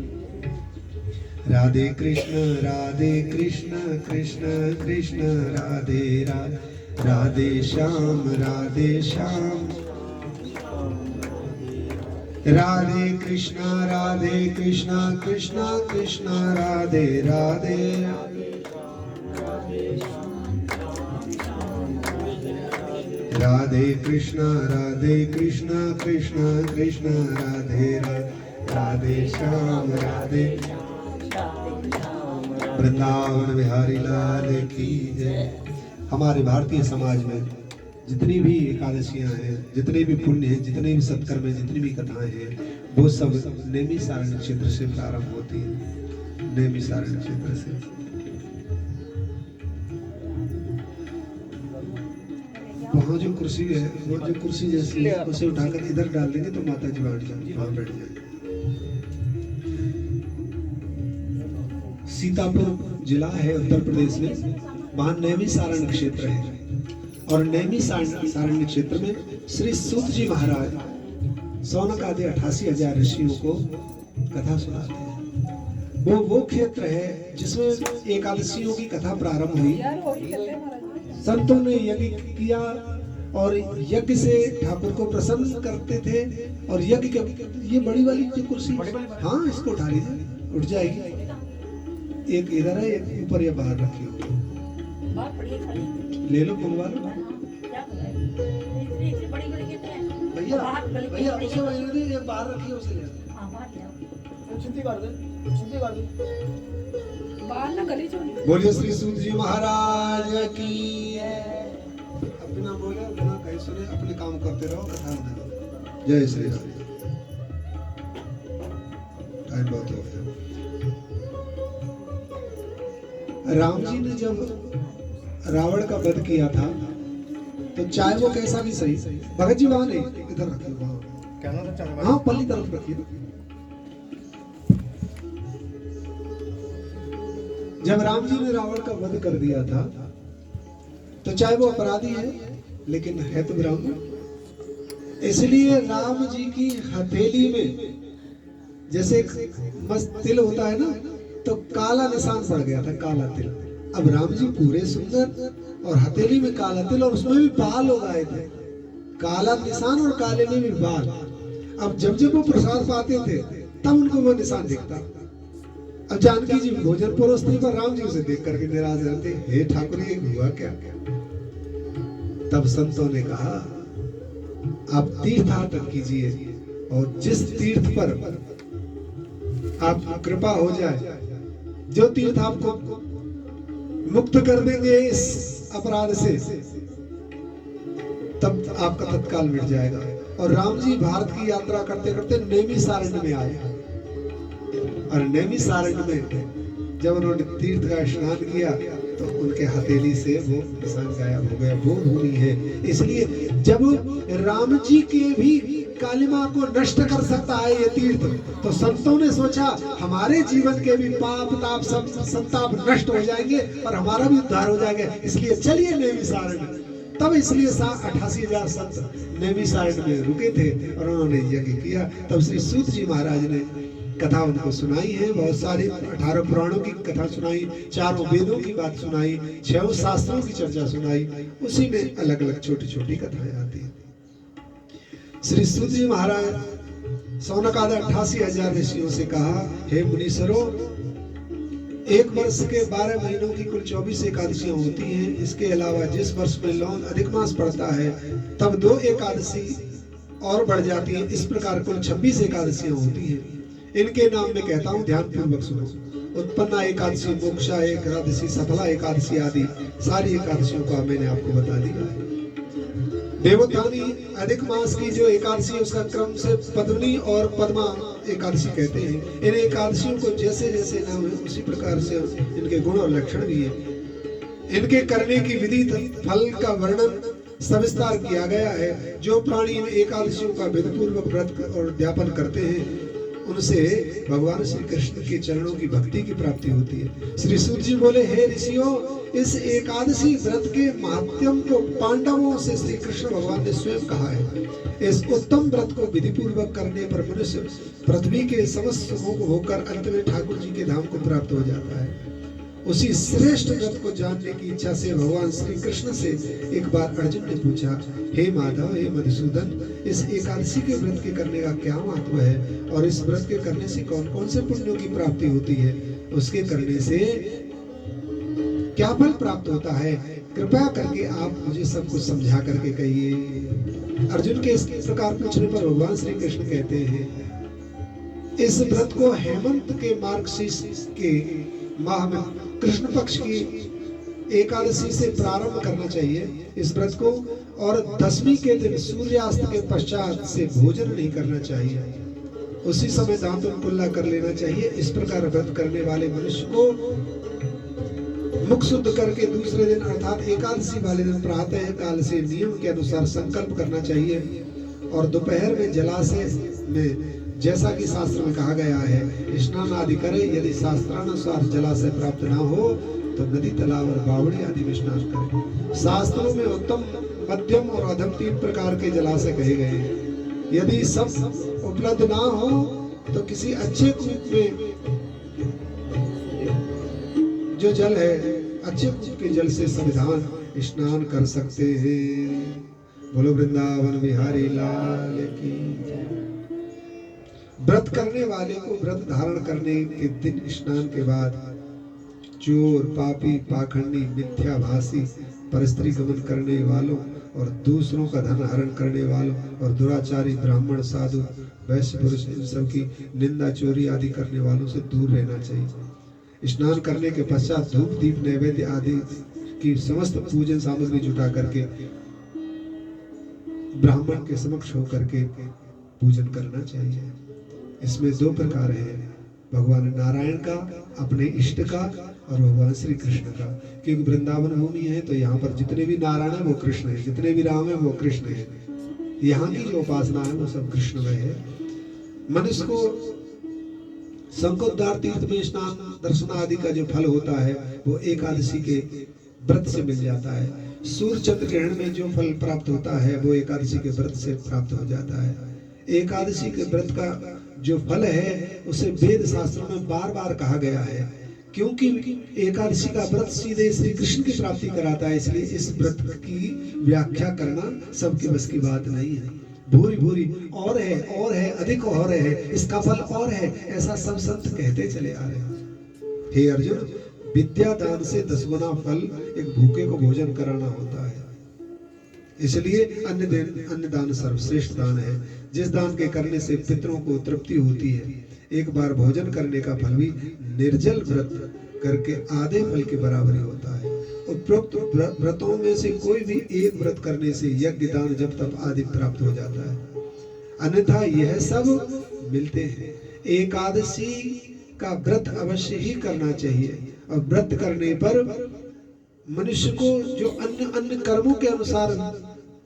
राधे कृष्ण कृष्ण कृष्ण राधे राधे, राधे श्याम राधे कृष्ण कृष्ण कृष्ण राधे राधे। राधे कृष्ण कृष्ण कृष्ण राधे राधे, राधे श्याम राधे। वृंदावन बिहारी लाल की जय। हमारे भारतीय समाज में जितनी भी एकादशियां हैं, जितने भी पुण्य हैं, जितने भी सत्कर्म हैं, जितनी भी कथाएं हैं, वो सब नैमिषारण्य क्षेत्र से प्रारंभ होती है। नैमिषारण्य क्षेत्र से। वहाँ जो कुर्सी है, वो जो कुर्सी जैसी है, उसे उठाकर इधर डाल देंगे तो माता जी वहाँ बैठ जाएंगे। सीतापुर जिला है उत्तर प्रदेश में, वहाँ नैमिषारण्य क्षेत्र है। और नैमिषारण्य क्षेत्र में श्री सूत जी महाराज सौनक आदि 88,000 ऋषियों को कथा सुनाते हैं। वो क्षेत्र है जिसमें एकादशियों की कथा प्रारंभ हुई। संतों ने यज्ञ किया और यज्ञ से ठाकुर को प्रसन्न करते थे। और यज्ञ के ये बड़ी वाली जो कुर्सी, हाँ इसको उठा लीजिए, उठ जाएगी। एक इधर है, एक ऊपर या बाहर रखी हो, ले लो बुलवा लो भैया। भैया उसे एक बाहर रखी है, उसे ले बोलिए श्री सूत जी महाराज की। अपना बोले बिना कहीं सुने, अपने काम करते रहो, कथा में। जय श्री राम। टाइम बहुत हो गया। राम जी ने जब रावण का वध किया था तो चाहे वो कैसा भी सही, भगत जी वहां नहीं, इधर रखिए, वहां हाँ पल्ली तरफ रखिए। जब राम जी ने रावण का वध कर दिया था तो चाहे वो अपराधी है लेकिन है तो ब्राह्मण, इसलिए राम जी की हथेली में जैसे मस्त तिल होता है ना, तो काला निशान पड़ गया था, काला तिल। अब राम जी पूरे सुंदर और हथेली में काला तिल, और उसमें भी बाल उगाए थे, काला निशान और काले में भी बाल। अब जब जब वो प्रसाद पाते थे तब उनको वो निशान दिखता। अब जानकी जी भोजन परोसते पर राम जी उसे देख करके निराश रहते, हे ठाकुर ये हुआ क्या? तब संतों ने कहा आप तीर्थाटन कीजिए और जिस तीर्थ पर आप कृपा हो जाए, जो तीर्थ आपको मुक्त कर देंगे इस अपराध से, तब आपका तत्काल मिट जाएगा। और राम जी भारत की यात्रा करते करते नैमिषारण्य में आए, और नैमिषारण्य में जब उन्होंने तीर्थ का स्नान किया तो उनके हथेली से वो निशान गायब हो गया। वो भूमि है, इसलिए जब राम जी के भी कालिमा को नष्ट कर सकता है ये तीर्थ, तो संतों ने सोचा हमारे जीवन के भी पाप ताप सब संताप नष्ट हो जाएंगे और हमारा भी उद्धार हो जाएगा, इसलिए चलिए नैमिषारण्य। तब इसलिए 88,000 संत नैमिषारण्य में रुके थे और उन्होंने यज्ञ किया। तब श्री सूत जी महाराज ने कथा उनको सुनाई है, बहुत सारी 18 पुराणों की कथा सुनाई, 4 वेदों की बात सुनाई, 6 शास्त्रों की चर्चा सुनाई, उसी में अलग अलग छोटी छोटी कथाएं आती हैं। श्री सूत जी महाराज सौनक आदि 88,000 ऋषियों से कहा, हे मुनीश्वरों, एक वर्ष के 12 महीनों की कुल 24 एकादशियां होती हैं। इसके अलावा जिस वर्ष में लौन अधिक मास पड़ता है तब 2 एकादशी और बढ़ जाती है। इस प्रकार कुल 26 एकादशियां होती हैं। इनके नाम में कहता हूं, ध्यान पूर्वक सुनो। उत्पन्ना एकादशी, मोक्षा एकादशी, सफला एकादशी आदि सारी एकादशियों का मैंने आपको बता दिया है। देवोत्थानी अधिक मास की जो एकादशी है उसका क्रम से पद्मनी और पद्मा एकादशी कहते हैं। इन एकादशियों को जैसे जैसे नाम है उसी प्रकार से इनके गुण और लक्षण भी है। इनके करने की विधि फल का वर्णन सविस्तार किया गया है। जो प्राणी इन एकादशियों का विधिपूर्वक व्रत और उद्यापन करते हैं उनसे भगवान श्री कृष्ण के चरणों की भक्ति की प्राप्ति होती है। श्री सूत जी बोले, हे ऋषियों, इस एकादशी व्रत के महात्म्य को पांडवों से श्री कृष्ण भगवान ने स्वयं कहा है। इस उत्तम व्रत को विधि पूर्वक करने पर मनुष्य पृथ्वी के समस्त सुखों को भोगकर अंत में ठाकुर जी के धाम को प्राप्त हो जाता है। उसी श्रेष्ठ व्रत को जानने की इच्छा से भगवान श्री कृष्ण से एक बार अर्जुन ने पूछा, हे माधव, हे मधुसूदन, इस एकादशी के व्रत के करने का क्या महत्व है और इस व्रत के करने से कौन कौन से पुण्यों की प्राप्ति होती है, उसके करने से क्या फल प्राप्त होता है, कृपया करके आप मुझे सब कुछ समझा करके कहिए। अर्जुन के इस प्रकार पूछने पर भगवान श्री कृष्ण कहते हैं, इस व्रत को हेमंत के मार्गशीर्ष के माह में कृष्ण पक्ष की एकादशी से प्रारंभ करना चाहिए इस व्रत को, और 10वीं के दिन सूर्यास्त के पश्चात से भोजन नहीं करना चाहिए। उसी समय दांतन कुल्ला कर लेना चाहिए। इस प्रकार व्रत करने वाले मनुष्य को मुख शुद्ध करके दूसरे दिन अर्थात एकादशी वाले दिन प्रातः काल से नियम के अनुसार संकल्प करना चाहिए और दोपहर में जलाशय में जैसा कि शास्त्र में कहा गया है स्नान आदि करे। यदि शास्त्रानुसार जलाशय प्राप्त ना हो तो नदी, तालाब और बावड़ी आदि में स्नान करे। शास्त्रों में उत्तम, मध्यम और अधम 3 प्रकार के जलाशय कहे गए हैं। यदि सब उपलब्ध ना हो तो किसी अच्छे कूप में जो जल है, अच्छे कूप के जल से संविधान स्नान कर सकते हैं। बोलो वृंदावन बिहारी लाल की। व्रत करने वाले को व्रत धारण करने के दिन स्नान के बाद चोर, पापी, पाखंडी, मिथ्याभाषी, परस्त्री गमन करने वालों और दूसरों का धन हरण करने वालों और दुराचारी ब्राह्मण, साधु, वैश्य पुरुष, इन सब की निंदा, चोरी आदि करने वालों से दूर रहना चाहिए। स्नान करने के पश्चात धूप, दीप, नैवेद्य आदि की समस्त पूजन सामग्री जुटा करके ब्राह्मण के समक्ष होकर के पूजन करना चाहिए। इसमें 2 प्रकार है, भगवान नारायण का, अपने इष्ट का, और भगवान श्री कृष्ण का। क्योंकि वृंदावन भूमि है तो यहाँ पर जितने भी नारायण है वो कृष्ण है, जितने भी राम है वो कृष्ण है। यहाँ की जो उपासना है वो सब कृष्ण में है। मनुष्य को शंखोद्धार तीर्थ में स्नान, दर्शन आदि का जो फल होता है वो एकादशी के व्रत से मिल जाता है। सूर्य चंद्र ग्रहण में जो फल प्राप्त होता है वो एकादशी के व्रत से प्राप्त हो जाता है। एकादशी के व्रत का जो फल है उसे वेद शास्त्रों में बार बार कहा गया है, क्योंकि एकादशी का व्रत सीधे श्री कृष्ण की प्राप्ति कराता है। इसलिए इस व्रत की व्याख्या करना सबके बस की बात नहीं है। भूरी भूरी और है, अधिक और है, इसका फल और है, ऐसा सब संत कहते चले आ रहे हैं। हे अर्जुन, विद्या दान से 10 गुना फल एक भूखे को भोजन कराना होता है। इसलिए अन्न दान सर्वश्रेष्ठ दान है, जिस दान के करने से पितरों को तृप्ति होती है। एक बार भोजन करने का फल भी निर्जल व्रत करके आधे फल के बराबर होता है। उपरोक्त व्रतों में से कोई भी एक व्रत करने से यज्ञ, दान, जप, तप आदि प्राप्त हो जाता है, अन्यथा यह सब मिलते हैं। एकादशी का व्रत अवश्य ही करना चाहिए और व्रत करने पर मनुष्य को जो अन्य कर्मों के अनुसार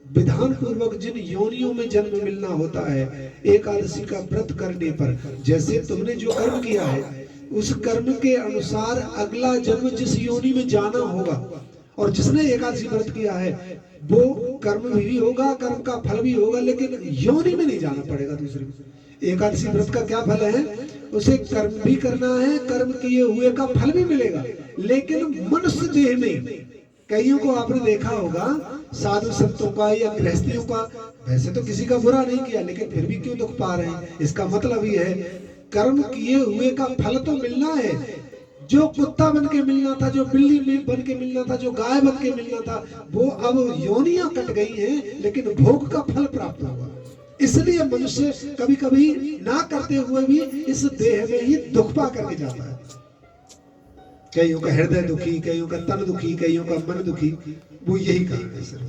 विधान पूर्वक जिन योनियों में जन्म मिलना होता है, एकादशी का व्रत करने पर, जैसे तुमने जो कर्म किया है उस कर्म के अनुसार अगला जन्म जिस योनि में जाना होगा, और जिसने एकादशी व्रत किया है वो कर्म भी होगा, कर्म का फल भी होगा, लेकिन योनि में नहीं जाना पड़ेगा दूसरी। एकादशी व्रत का क्या फल है? उसे कर्म भी करना है, कर्म किए हुए का फल भी मिलेगा, लेकिन मनुष्य देह में कईयों को आपने देखा होगा, साधु संतों का या गृहस्थियों का, वैसे तो किसी का बुरा नहीं किया लेकिन फिर भी क्यों दुख पा रहे हैं। इसका मतलब ये है कर्म किए हुए का फल तो मिलना है। जो कुत्ता बन के मिलना था, जो बिल्ली बन के मिलना था, जो गाय बन के मिलना था, वो अब योनियां कट गई हैं, लेकिन भोग का फल प्राप्त होगा। इसलिए मनुष्य कभी कभी ना करते हुए भी इस देह में ही दुख पा करके जाता है। कईयों का हृदय दुखी, कईयों का तन दुखी, कईयों का मन दुखी, वो यही कारण है सर।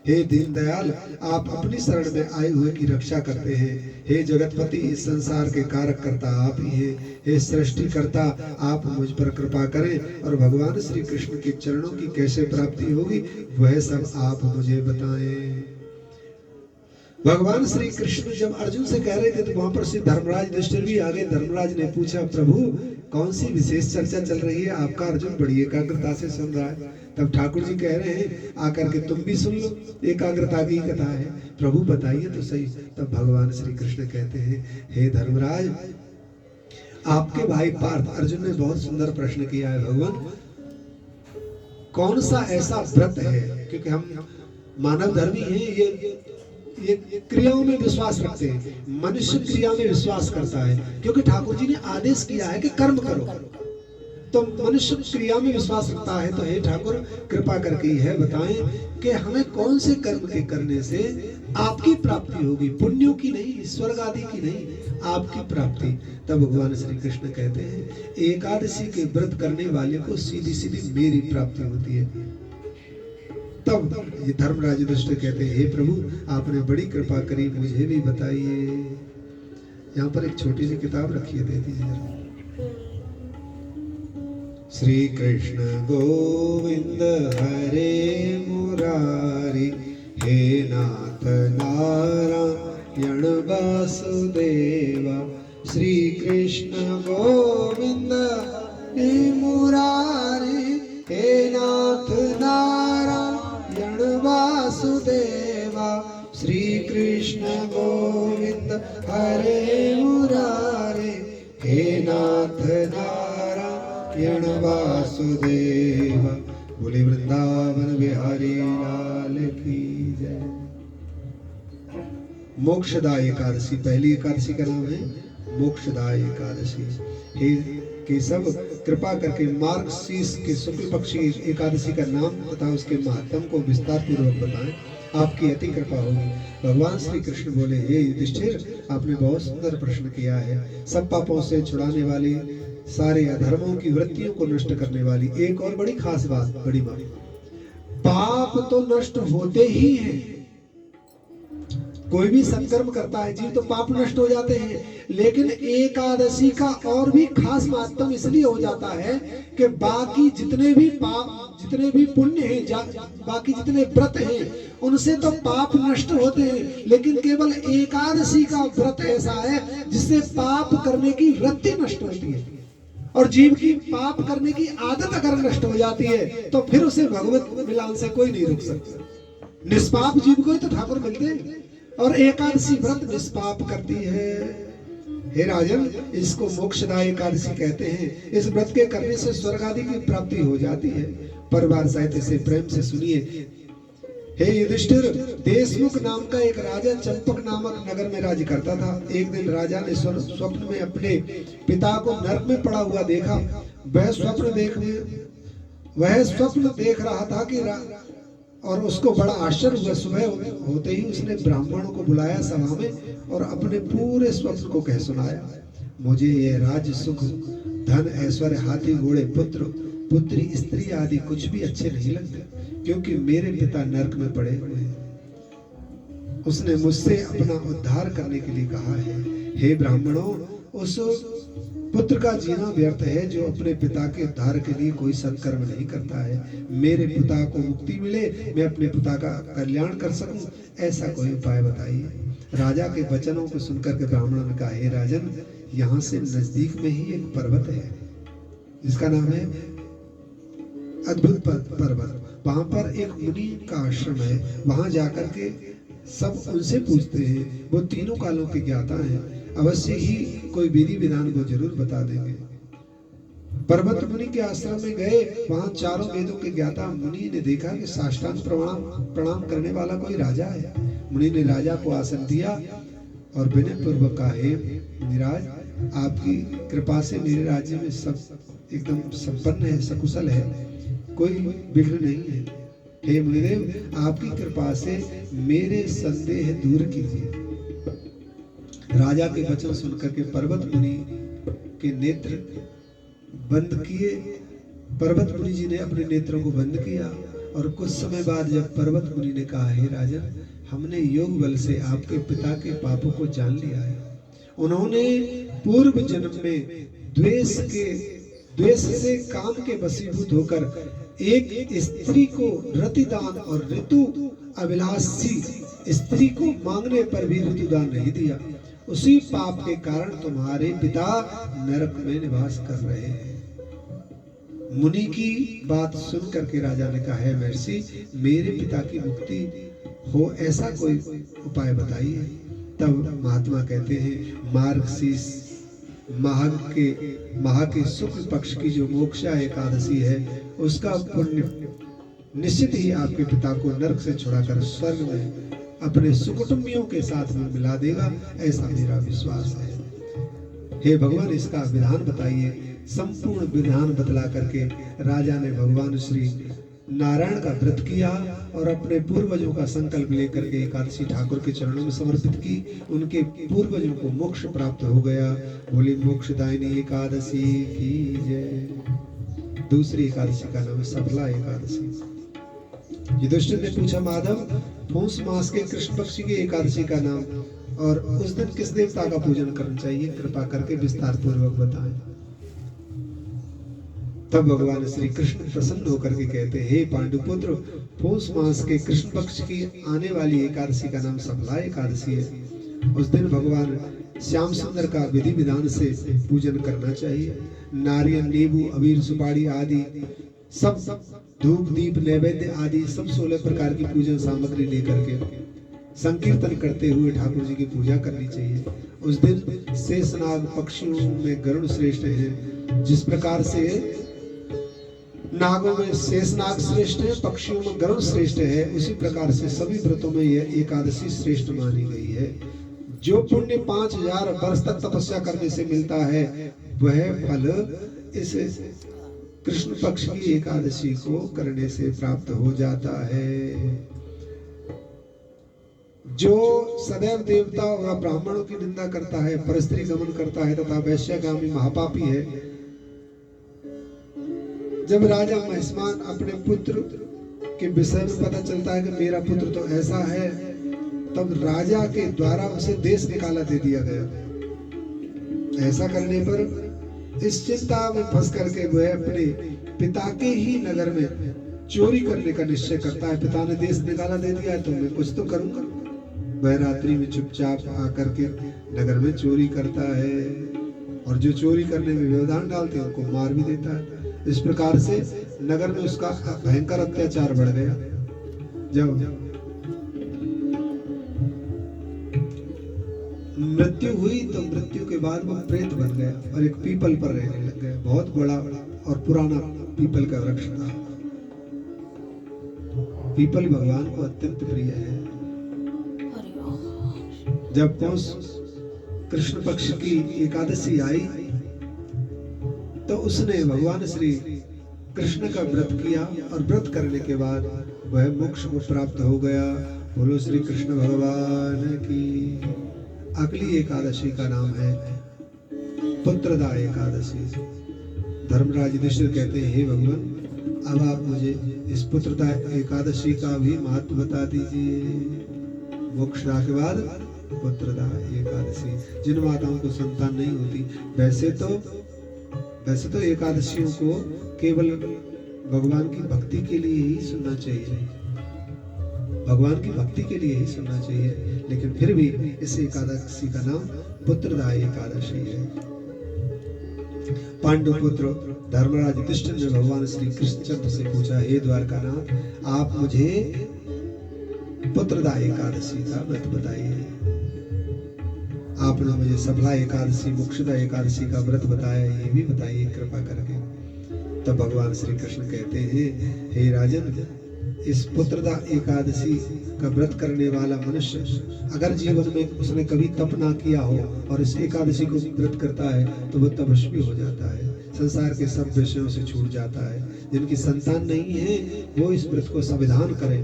हे दीनदयाल, आप अपनी शरण में आए हुए की रक्षा करते हैं। हे जगतपति, इस संसार के कारक करता आप ही हैं। हे सृष्टि करता, आप मुझ पर कृपा करें और भगवान श्री कृष्ण के चरणों की कैसे प्राप्ति होगी वह सब आप मुझे बताएं। भगवान श्री कृष्ण जब अर्जुन से कह रहे थे तो वहां पर श्री धर्मराज युधिष्ठिर भी आ गए। धर्मराज ने पूछा, प्रभु कौन सी विशेष चर्चा चल रही है? आपका अर्जुन बड़ी एकाग्रता से सुन रहा है। तब ठाकुर जी कह रहे हैं, आकर के तुम भी सुन लो, एकाग्रता की कथा है। प्रभु बताइए तो सही। तब भगवान श्री कृष्ण कहते हैं, हे धर्मराज, आपके भाई पार्थ अर्जुन ने बहुत सुंदर प्रश्न किया है। भगवान, कौन सा ऐसा व्रत है, क्योंकि हम मानव धर्मी हैं, ये क्रियाओं में विश्वास रखते हैं। मनुष्य क्रिया में विश्वास करता है, क्योंकि ठाकुर जी ने आदेश किया है कि कर्म करो, तो मनुष्य क्रिया में विश्वास रखता है। तो हे ठाकुर, कृपा करके यह बताएं कि हमें कौन से कर्म के करने से आपकी प्राप्ति होगी, पुण्यों की नहीं, स्वर्ग आदि की नहीं, आपकी प्राप्ति। तब भगवान श्री कृष्ण कहते हैं, एकादशी के व्रत करने वाले को सीधी सीधी मेरी प्राप्ति होती है। तब ये धर्मराज युधिष्ठिर कहते हैं, हे प्रभु, आपने बड़ी कृपा करी, मुझे भी बताइए। यहाँ पर एक छोटी सी किताब रखी है, दे दीजिए जरा। श्री कृष्ण गोविंद हरे मुरारी, हे नाथ नारायण वासुदेवा। श्री कृष्ण गोविंद हे मुरारी, हे नाथ नारायण वासुदेवा। श्री कृष्ण गोविंद हरे मुरारे, हे नाथ नारायण वासुदेवा। बोले वृंदावन बिहारी लाल की जय। मोक्षदाय एकादशी, पहली एकादशी का नाम है मोक्षदाय एकादशी। हे केशव, कृपा करके मार्गशीर्ष के शुक्ल पक्ष की एकादशी का नाम तथा उसके महात्म को विस्तार पूर्वक बताएं, आपकी अति कृपा होगी। भगवान श्री कृष्ण बोले, हे युधिष्ठिर, आपने बहुत सुंदर प्रश्न किया है। सब पापों से छुड़ाने वाली, सारे अधर्मों की वृत्तियों को नष्ट करने वाली एक और बड़ी खास बात, बड़ी बात, पाप तो नष्ट होते ही हैं। कोई भी सत्कर्म करता है जीव तो पाप नष्ट हो जाते हैं, लेकिन एकादशी का और भी खास महत्व इसलिए हो जाता है कि बाकी जितने भी पाप, जितने भी पुण्य हैं, बाकी जितने व्रत हैं, उनसे तो पाप नष्ट होते हैं, लेकिन केवल एकादशी का व्रत ऐसा है जिससे पाप करने की वृत्ति नष्ट होती है। और जीव की पाप करने की आदत अगर नष्ट हो जाती है तो फिर उसे भगवत मिलन से कोई नहीं रोक सकता। निष्पाप जीव को ही तो ठाकुर मिलते हैं, और एकादशी व्रत निष्पाप करती है। हे राजन, इसको मोक्षदाय एकादशी कहते हैं। इस व्रत के करने से स्वर्ग आदि की प्राप्ति हो जाती है। परिवार सहित इसे प्रेम से सुनिए। हे युधिष्ठिर, देशमुख नाम का एक राजा चंपक नामक नगर में राज्य करता था। एक दिन राजा ने स्वप्न में अपने पिता को नरक में पड़ा हुआ देखा। वह स्वप्न देख रहा था कि और उसको बड़ा आश्चर्य हुआ। सुबह होते ही उसने ब्राह्मणों को बुलाया सभा में और अपने पूरे स्वप्न को कह सुनाया। मुझे ये राज्य, सुख, धन, ऐश्वर्य, हाथी घोड़े, पुत्र पुत्री, स्त्री आदि कुछ भी अच्छे नहीं लगते, क्योंकि मेरे पिता नरक में पड़े हुए हैं। उसने मुझसे अपना उद्धार करने के लिए कहा है। हे ब्राह्मणों, उस पुत्र का जीना व्यर्थ है जो अपने पिता के उद्धार के लिए कोई सत्कर्म नहीं करता है। मेरे पिता को मुक्ति मिले, मैं अपने पिता का कल्याण कर सकूं, ऐसा कोई उपाय बताइए। राजा के वचनों को सुनकर के ब्राह्मणों ने कहा, हे राजन, यहाँ से नजदीक में ही एक पर्वत है जिसका नाम है अद्भुत पर्वत। वहां पर एक मुनि का आश्रम है। वहां जाकर के सब उनसे पूछते हैं, वो तीनों कालों के ज्ञाता हैं, अवश्य ही कोई विधि विधान को जरूर बता देंगे। पर्वत मुनि के आश्रम में गए। वहां चारों वेदों के ज्ञाता मुनि ने देखा कि साष्टांग प्रणाम करने वाला कोई राजा है। मुनि ने राजा को आसन दिया और विनय पूर्वक कहा, हे मुनिराज, आपकी कृपा से मेरे राज्य में सब एकदम संपन्न है, सकुशल है, कोई विघ्न नहीं है। हे मुनिदेव, आपकी कृपा से मेरे संदेह दूर कीजिए। राजा के वचन सुनकर के पर्वत मुनि के नेत्र बंद किए पर्वत मुनि जी ने अपने नेत्रों को बंद किया और कुछ समय बाद जब पर्वत मुनि ने कहा, हे राजन, हमने योग बल से आपके पिता के पापों को जान लिया है। उन्होंने पूर्व जन्म में द्वेष से काम के वशीभूत होकर एक स्त्री को रतिदान और ऋतु अभिलाषी स्त्री को मांगने पर भी ऋतुदान नहीं दिया। उसी पाप के कारण तुम्हारे पिता नरक में निवास कर रहे हैं। मुनि की बात सुन करके राजा ने कहा, है महर्षि, मेरे पिता की मुक्ति हो ऐसा कोई उपाय बताइए। तब महात्मा कहते हैं, मार्गशीर्ष माह के शुक्ल पक्ष की जो मोक्षा एकादशी है, उसका पुण्य निश्चित ही आपके पिता को नरक से छुड़ाकर स्वर्ग में अपने सुकुटुंबियों के साथ में मिला देगा, ऐसा मेरा विश्वास है। हे भगवान, इसका विधान बताइए। संपूर्ण विधान बतला करके राजा ने भगवान श्री नारायण का व्रत किया और अपने पूर्वजों का संकल्प लेकर के एकादशी ठाकुर के चरणों में समर्पित की। उनके पूर्वजों को मोक्ष प्राप्त हो गया। बोली मोक्षदायिनी एकादशी की जय। दूसरी एकादशी का नाम है सफला एकादशी। युधिष्ठिर ने पूछा, माधव, पूष मास के कृष्ण पक्ष की एकादशी का नाम और उस दिन किस देवता का पूजन करना चाहिए, कृपा करके विस्तार पूर्वक बताएं। तब भगवान श्री कृष्ण प्रसन्न होकर के कहते, हे पांडुपुत्र, पौष मास के कृष्ण पक्ष की आने वाली एकादशी का नाम सफला एकादशी है। उस दिन भगवान श्याम सुंदर का विधि विधान से पूजन करना चाहिए। नारियल, नींबू, अबीर, सुपारी आदि सब धूप, दीप, नैवेद्य आदि सब 16 प्रकार की पूजन सामग्री लेकर के संकीर्तन करते हुए ठाकुर जी की पूजा करनी चाहिए। उस दिन शेषनाग पक्षियों में गरुड़ श्रेष्ठ है। जिस प्रकार से नागों में शेषनाग श्रेष्ठ है, पक्षियों में गरुड़ श्रेष्ठ है, उसी प्रकार से सभी व्रतों में यह एकादशी श्रेष्ठ मानी गई है। जो पुण्य 5000 वर्ष तक तपस्या करने से मिलता है, वह फल इस कृष्ण पक्ष की एकादशी को करने से प्राप्त हो जाता है। जो सदैव देवता और ब्राह्मणों की निंदा करता है, परस्त्री गमन करता है तथा वैश्यगामी महापापी है, जब राजा महिष्मान अपने पुत्र के विषय में पता चलता है कि मेरा पुत्र तो ऐसा है, तब राजा के द्वारा उसे देश निकाला दे दिया गया। ऐसा करने पर इस चिंता में फंस करके वह अपने पिता के ही नगर में चोरी करने का निश्चय करता है। पिता ने देश निकाला दे दिया है तो मैं कुछ तो करूंगा। वह रात्रि में चुपचाप आकर के नगर में चोरी करता है और जो चोरी करने में व्यवधान डालते हैं उनको मार भी देता है। इस प्रकार से नगर में उसका भयंकर अत्याचार बढ़ गया। जब मृत्यु हुई तो मृत्यु के बाद वो प्रेत बन गया और एक पीपल पर रहने लग गया। बहुत बड़ा और पुराना पीपल का वृक्ष था। पीपल भगवान को अत्यंत प्रिय है। जब पौष कृष्ण पक्ष की एकादशी आई तो उसने भगवान श्री कृष्ण का व्रत किया और व्रत करने के बाद वह मोक्ष को प्राप्त हो गया। बोलो श्री कृष्ण भगवान की। अगली एकादशी का नाम है पुत्रदा एकादशी। धर्मराज युधिष्ठिर कहते हैं, हे भगवान, अब आप मुझे इस पुत्रदा एकादशी का भी महत्व बता दीजिए। मोक्षदा के बाद पुत्रदा एकादशी, जिन माताओं को संतान नहीं होती, वैसे तो एकादशियों को केवल भगवान की भक्ति के लिए ही सुनना चाहिए, भगवान की भक्ति के लिए ही सुनना चाहिए, लेकिन फिर भी इस एकादशी का नाम पुत्रदा एकादशी है। पांडुपुत्र धर्मराज युधिष्ठिर ने भगवान श्री कृष्णचंद्र से पूछा, हे द्वारकानाथ, आप मुझे पुत्रदा एकादशी का व्रत बताइए। आपने मुझे सफला एकादशी, मोक्षदा एकादशी का व्रत बताया, ये भी बताइए कृपा करके। तब भगवान श्री कृष्ण कहते हैं, हे राजन, इस पुत्रदा एकादशी का व्रत करने वाला मनुष्य अगर जीवन में उसने कभी तप ना किया हो और इस एकादशी को व्रत करता है तो वह तपस्वी हो जाता है, संसार के सब विषयों से छूट जाता है। जिनकी संतान नहीं है वो इस व्रत को संविधान करें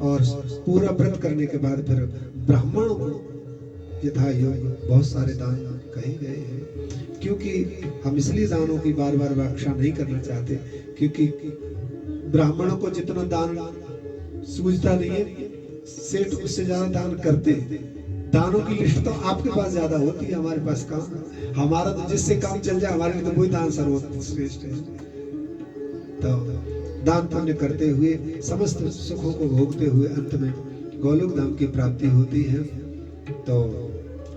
और पूरा व्रत करने के बाद फिर ब्राह्मणों को यथा योग बहुत सारे दान कहे गए हैं, क्योंकि हम इसलिए दानों की बार बार व्याख्या नहीं करना चाहते, क्योंकि ब्राह्मणों को जितना दान सूझता नहीं है, सेठ उससे ज्यादा दान करते हैं। दानों की लिस्ट तो आपके पास ज्यादा होती है, हमारे पास कहाँ। हमारा तो जिससे काम चल जाए हमारे लिए तो वही दान सर्वश्रेष्ठ है। तो दान पुण्य करते हुए समस्त सुखों को भोगते हुए अंत में गोलोक धाम की प्राप्ति होती है। तो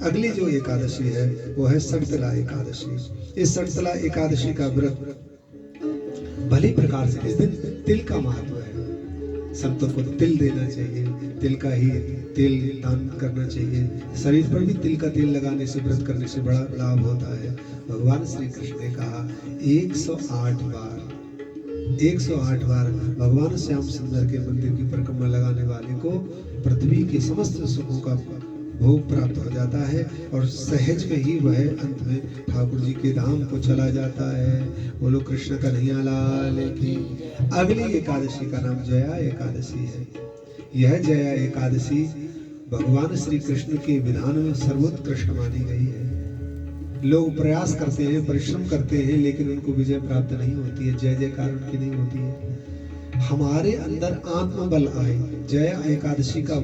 अगली जो एकादशी है वो है सड़तला एकादशी। इस सड़तला एकादशी का व्रत भली प्रकार से, इस दिन तिल का महत्व है। संतों को तिल देना चाहिए, तिल का ही तेल दान करना चाहिए। शरीर पर भी तिल का तेल लगाने से, व्रत करने से बड़ा लाभ होता है। भगवान श्री कृष्ण ने कहा 108 बार भगवान श्याम सुंदर के मंदिर की परिक्रमा लगाने वाले को पृथ्वी के समस्त सुखों का भोग प्राप्त हो जाता है, और सहज में ही वह अंत में ठाकुर जी के धाम को चला जाता है। बोलो कृष्ण कन्हैया लाल की। अगली एकादशी का नाम जया एकादशी है। यह जया एकादशी भगवान श्री कृष्ण के विधान में सर्वोत्कृष्ट मानी गई है। लोग प्रयास करते हैं, परिश्रम करते हैं, लेकिन उनको विजय प्राप्त नहीं होती है, जय जयकार उनकी नहीं होती है। हमारे अंदर आत्मबल आए। जया एकादशी का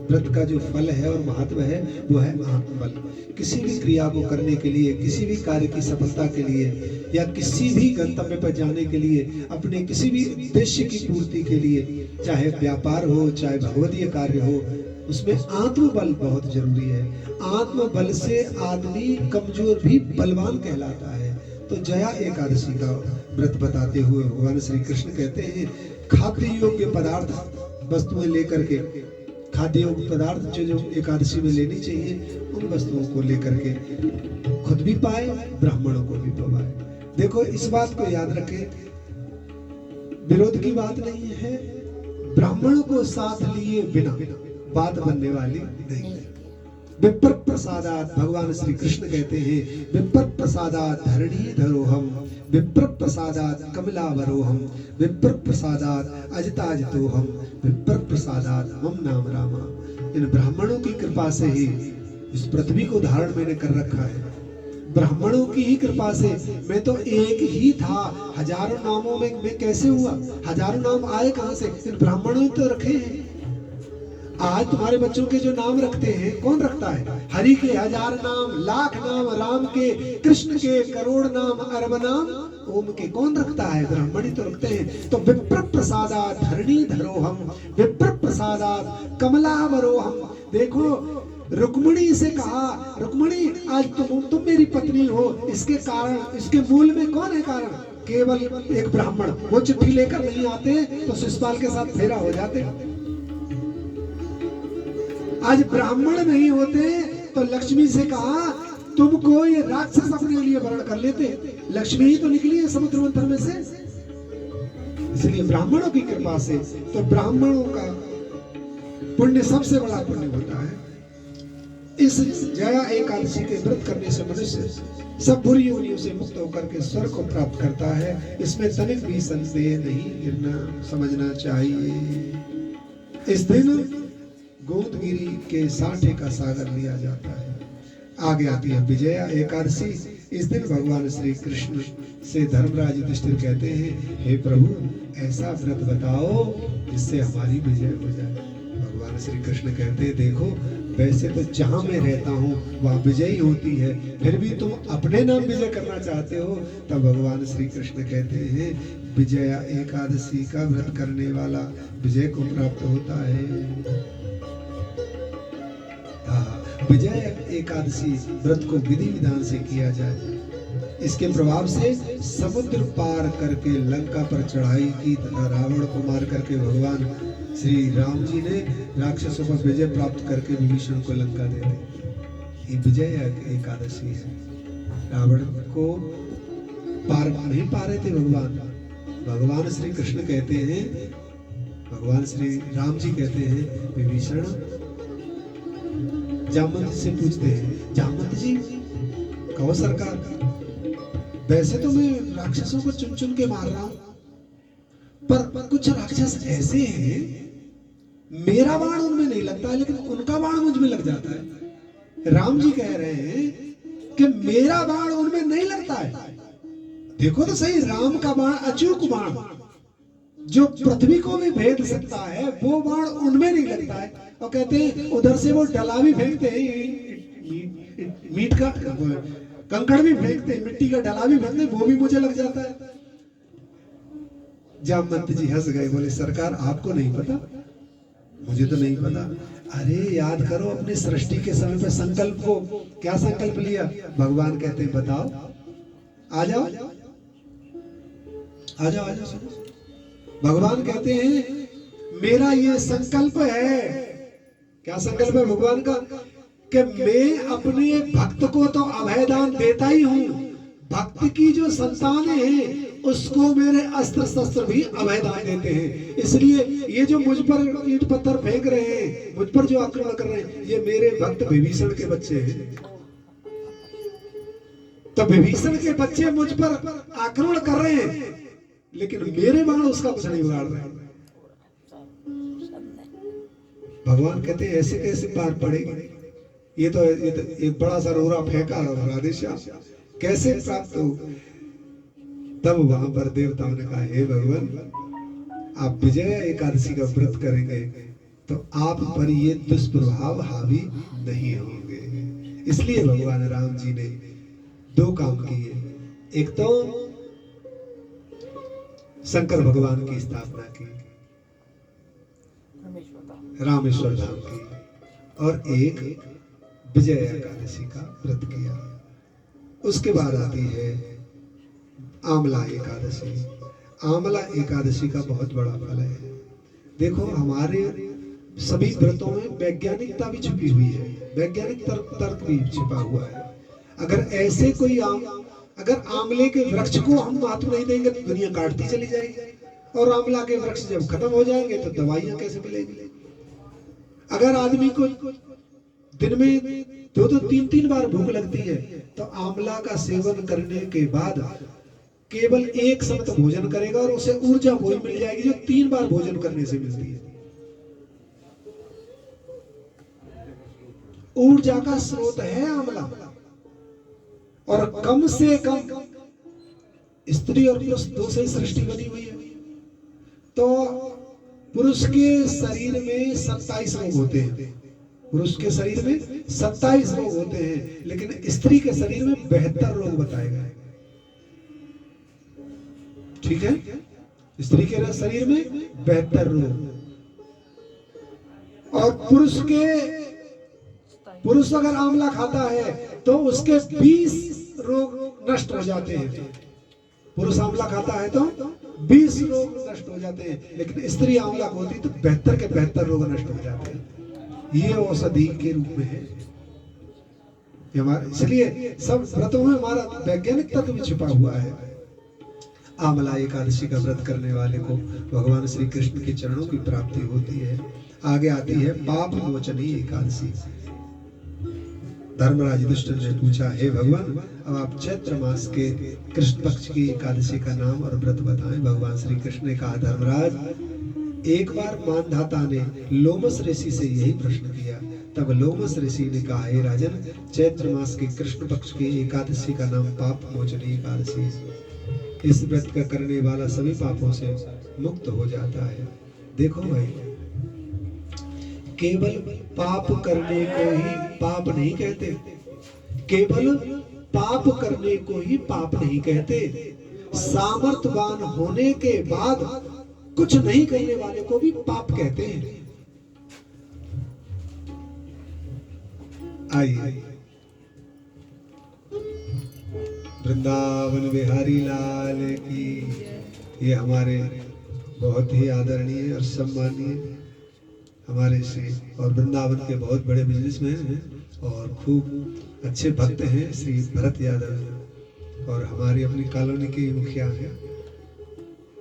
व्रत का जो फल है और महत्व है वो है आत्मबल। किसी भी क्रिया को करने के लिए, किसी भी कार्य की सफलता के लिए, या किसी भी गंतव्य पर जाने के लिए, अपने किसी भी उद्देश्य की पूर्ति के लिए, चाहे व्यापार हो, चाहे भगवदीय कार्य हो, उसमें आत्मबल बहुत जरूरी है। आत्मबल से आदमी कमजोर भी बलवान कहलाता है। तो जया एकादशी का व्रत बताते हुए भगवान श्री कृष्ण कहते हैं, खाद्य योग्य पदार्थ वस्तुएं लेकर के, खाद्य योग्य पदार्थ जो एकादशी में लेनी चाहिए, उन वस्तुओं को लेकर के खुद भी पाए, ब्राह्मणों को भी पवाए। देखो इस बात को याद रखें, विरोध की बात नहीं है, ब्राह्मणों को साथ लिए बिना बात बनने वाली नहीं है। विप्र प्रसादात, भगवान श्री कृष्ण कहते हैं, विप्र प्रसादात धरणी धरोहम, विप्र प्रसादात कमलावरोहम, विप्र प्रसादात अजताजतोहम, विप्र प्रसादात मम नाम रामा। इन ब्राह्मणों की कृपा से ही इस पृथ्वी को धारण मैंने कर रखा है। ब्राह्मणों की ही कृपा से। मैं तो एक ही था, हजारों नामों में मैं कैसे हुआ? हजारों नाम आए कहां से? इन ब्राह्मणों ने तो रखे हैं। आज तुम्हारे बच्चों के जो नाम रखते हैं, कौन रखता है? हरि के 1000 नाम, लाख नाम, राम के, कृष्ण के करोड़ नाम, अरब नाम, ओम के कौन रखता है? ब्राह्मणी तो रखते हैं। तो विप्र प्रसादात धरणी धरोहम, विप्र प्रसादात कमलावरोहम। देखो रुक्मिणी से कहा, रुक्मिणी आज तुम मेरी पत्नी हो, इसके कारण, इसके मूल में कौन है कारण? केवल एक ब्राह्मण। वो चिट्ठी लेकर नहीं आते तो शिशुपाल के साथ फेरा हो जाते। आज ब्राह्मण नहीं होते तो लक्ष्मी से कहा तुमको ये राक्षस अपने लिए वरण कर लेते। लक्ष्मी ही तो निकली है समुद्र मंथन में से। इसलिए ब्राह्मणों की कृपा से, तो ब्राह्मणों का पुण्य सबसे बड़ा पुण्य होता है। इस जया एकादशी के व्रत करने से मनुष्य सब बुरी योनियों से मुक्त होकर के स्वर्ग को प्राप्त करता है। इसमें तनिक भी संदेह नहीं गिरना समझना चाहिए। इस दिन गोदगिरी के साठे का सागर लिया जाता है। आगे आती है विजया एकादशी। इस दिन भगवान श्री कृष्ण से धर्मराज युधिष्ठिर कहते हैं, हे प्रभु ऐसा व्रत बताओ जिससे हमारी विजय हो जाए। भगवान श्री कृष्ण कहते हैं, देखो वैसे तो जहां मैं रहता हूँ वहां विजय होती है, फिर भी तुम अपने नाम विजय करना चाहते हो। तब भगवान श्री कृष्ण कहते हैं, विजया एकादशी का व्रत करने वाला विजय को प्राप्त होता है। विजय एकादशी व्रत को विधि विधान से किया जाए। इसके प्रभाव से समुद्र पार करके लंका पर चढ़ाई की तथा रावण को मार करके भगवान श्री राम जी ने राक्षसों पर विजय प्राप्त करके विभीषण को लंका दे दी। ये विजय एकादशी है। रावण को पार नहीं पा रहे थे भगवान। भगवान श्री कृष्ण कहते हैं, भगवान श्री राम जी कहते हैं, विभीषण जामवंत से पूछते हैं, जामवंत जी कहो सरकार, वैसे तो मैं राक्षसों को चुन चुन के मार रहा हूं, पर कुछ राक्षस ऐसे हैं मेरा बाण उनमें नहीं लगता है लेकिन उनका बाण मुझ में लग जाता है। राम जी कह रहे हैं कि मेरा बाण उनमें नहीं लगता है। देखो तो सही, राम का बाण अचूक बाण जो पृथ्वी को भी भेद सकता है, वो बाण उनमें नहीं लगता है। और कहते हैं उधर से वो डला भी फेंकते हैं, मीट का कंकड़ भी फेंकते हैं, मिट्टी का डला भी फेंकते हैं, वो भी मुझे लग जाता है। जामवंत जी हंस गए, बोले सरकार आपको नहीं पता, मुझे तो नहीं पता। अरे याद करो अपने सृष्टि के समय पे संकल्प को, क्या संकल्प लिया? भगवान कहते हैं बताओ, आ जाओ आ जाओ आ जाओ, सुनो। भगवान कहते हैं मेरा ये संकल्प है। क्या संकल्प है भगवान का? कि मैं अपने भक्त को तो अभयदान देता ही हूं, भक्त की जो संतान है उसको मेरे अस्त्र शस्त्र भी अभयदान देते हैं। इसलिए ये जो मुझ पर ईंट पत्थर फेंक रहे हैं, मुझ पर जो आक्रमण कर रहे हैं, ये मेरे भक्त विभीषण के बच्चे हैं। तो विभीषण के बच्चे मुझ पर आक्रमण कर रहे हैं, लेकिन मेरे बाण उसका कुछ नहीं बिगाड़ रहे। भगवान कहते हैं ऐसे कैसे पार पड़ेगी? ये तो एक बड़ा सा रोरा फेंका राधेश्याम, कैसे प्राप्त हो? तब वहां पर देवताओं ने कहा हे भगवान, आप विजय एकादशी का व्रत करेंगे तो आप पर ये दुष्प्रभाव हावी नहीं होंगे। इसलिए भगवान राम जी ने दो काम किए। एक तो शंकर भगवान की स्थापना की, रामेश्वर धाम की, और एक विजय एकादशी का व्रत किया। उसके बाद आती है आमला एकादशी। आमला एकादशी का बहुत बड़ा फल है। देखो हमारे सभी व्रतों में वैज्ञानिकता भी छुपी हुई है, वैज्ञानिक तर्क भी छिपा हुआ है। अगर ऐसे कोई अगर आंवले के वृक्ष को हम महत्व नहीं देंगे तो दुनिया काटती चली जाएगी, और आंवला के वृक्ष जब खत्म हो जाएंगे तो दवाइयां कैसे मिलेगी? अगर आदमी को दिन में 2-3 बार भूख लगती है तो आंवला का सेवन करने के बाद केवल एक समय भोजन करेगा और उसे ऊर्जा वही मिल जाएगी जो 3 बार भोजन करने से मिलती है। ऊर्जा का स्रोत है आंवला। और कम से कम स्त्री और पुरुष दो से सृष्टि बनी हुई है। तो पुरुष के शरीर में 27 रोग होते हैं, पुरुष के शरीर में 27 रोग होते हैं, लेकिन स्त्री के शरीर में 72 रोग बताए गए। ठीक है, स्त्री के शरीर में 72 रोग, और पुरुष अगर आंवला खाता है तो उसके 20 रोग नष्ट हो जाते हैं। पुरुष आंवला खाता है तो 20 रोग नष्ट हो जाते हैं, लेकिन स्त्री आंवला होती तो 72 के 72 रोग नष्ट हो जाते हैं। ये औषधि के रूप में है हमारे। इसलिए सब व्रतों में हमारा वैज्ञानिक तत्व भी छिपा हुआ है। आमला एकादशी का व्रत करने वाले को भगवान श्री कृष्ण के चरणों की प्राप्ति होती है। आगे आती है पाप मोचनी एकादशी। धर्मराज युधिष्ठिर ने पूछा हे भगवान, अब आप चैत्र मास के कृष्ण पक्ष की एकादशी का नाम और व्रत बताएं। भगवान श्री कृष्ण ने कहा धर्मराज, एक बार मानधाता ने लोमस ऋषि से यही प्रश्न किया। तब लोमस ऋषि ने कहा हे राजन, चैत्र मास के कृष्ण पक्ष की एकादशी का नाम पाप मोचनी एकादशी है। इस व्रत का करने वाला सभी पापों से मुक्त हो जाता है। देखो भाई, केवल पाप करने को ही पाप नहीं कहते, केवल पाप करने को ही पाप नहीं कहते, सामर्थ्यवान होने के बाद कुछ नहीं करने वाले को भी पाप कहते हैं। आइए, वृंदावन बिहारी लाल की। ये हमारे बहुत ही आदरणीय और सम्मानीय हमारे श्री और वृंदावन के बहुत बड़े बिजनेसमैन हैं और खूब अच्छे भक्त हैं, श्री भरत यादव, और हमारी अपनी कॉलोनी के मुखिया हैं।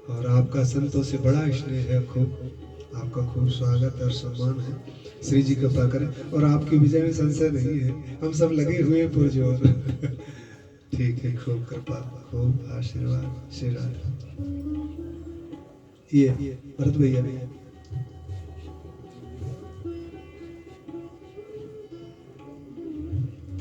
और आपका संतों से बड़ा स्नेह है, खूब आपका खूब स्वागत और सम्मान है। श्री जी कृपा करें, और आपकी विजय में संशय नहीं है, हम सब लगे हुए पुरजोर। ठीक है, खूब कृपा, खूब आशीर्वाद, श्री राधे। ये भरत भैया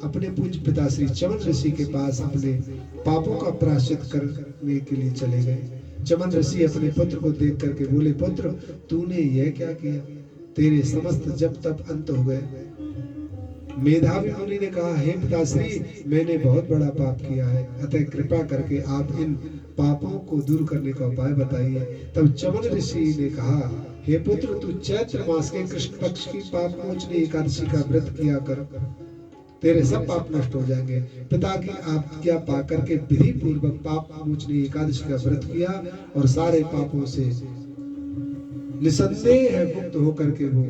अपने पूज्य पिता श्री चमन ऋषि के पास अपने पापों का प्रायश्चित करने के लिए चले गए। चमन ऋषि अपने पुत्र को देख करके बोले, पुत्र तूने यह क्या किया? तेरे समस्त जप तप अंत हो गए। मेधावी मुनि ने कहा, हे पिताश्री, मैंने बहुत बड़ा पाप किया है, अतः कृपा करके आप इन पापों को दूर करने का उपाय बताइए। तब चमन ऋषि ने कहा, हे पुत्र, तू चैत्र मास के कृष्ण पक्ष की पाप मोचनी एकादशी का व्रत किया कर, तेरे सब पाप नष्ट हो जाएंगे। पिता की आज्ञा पाकर के विधि पूर्वक पाप मोचनी एकादशी का व्रत किया और सारे पापों से निसंदेह मुक्त होकर के वो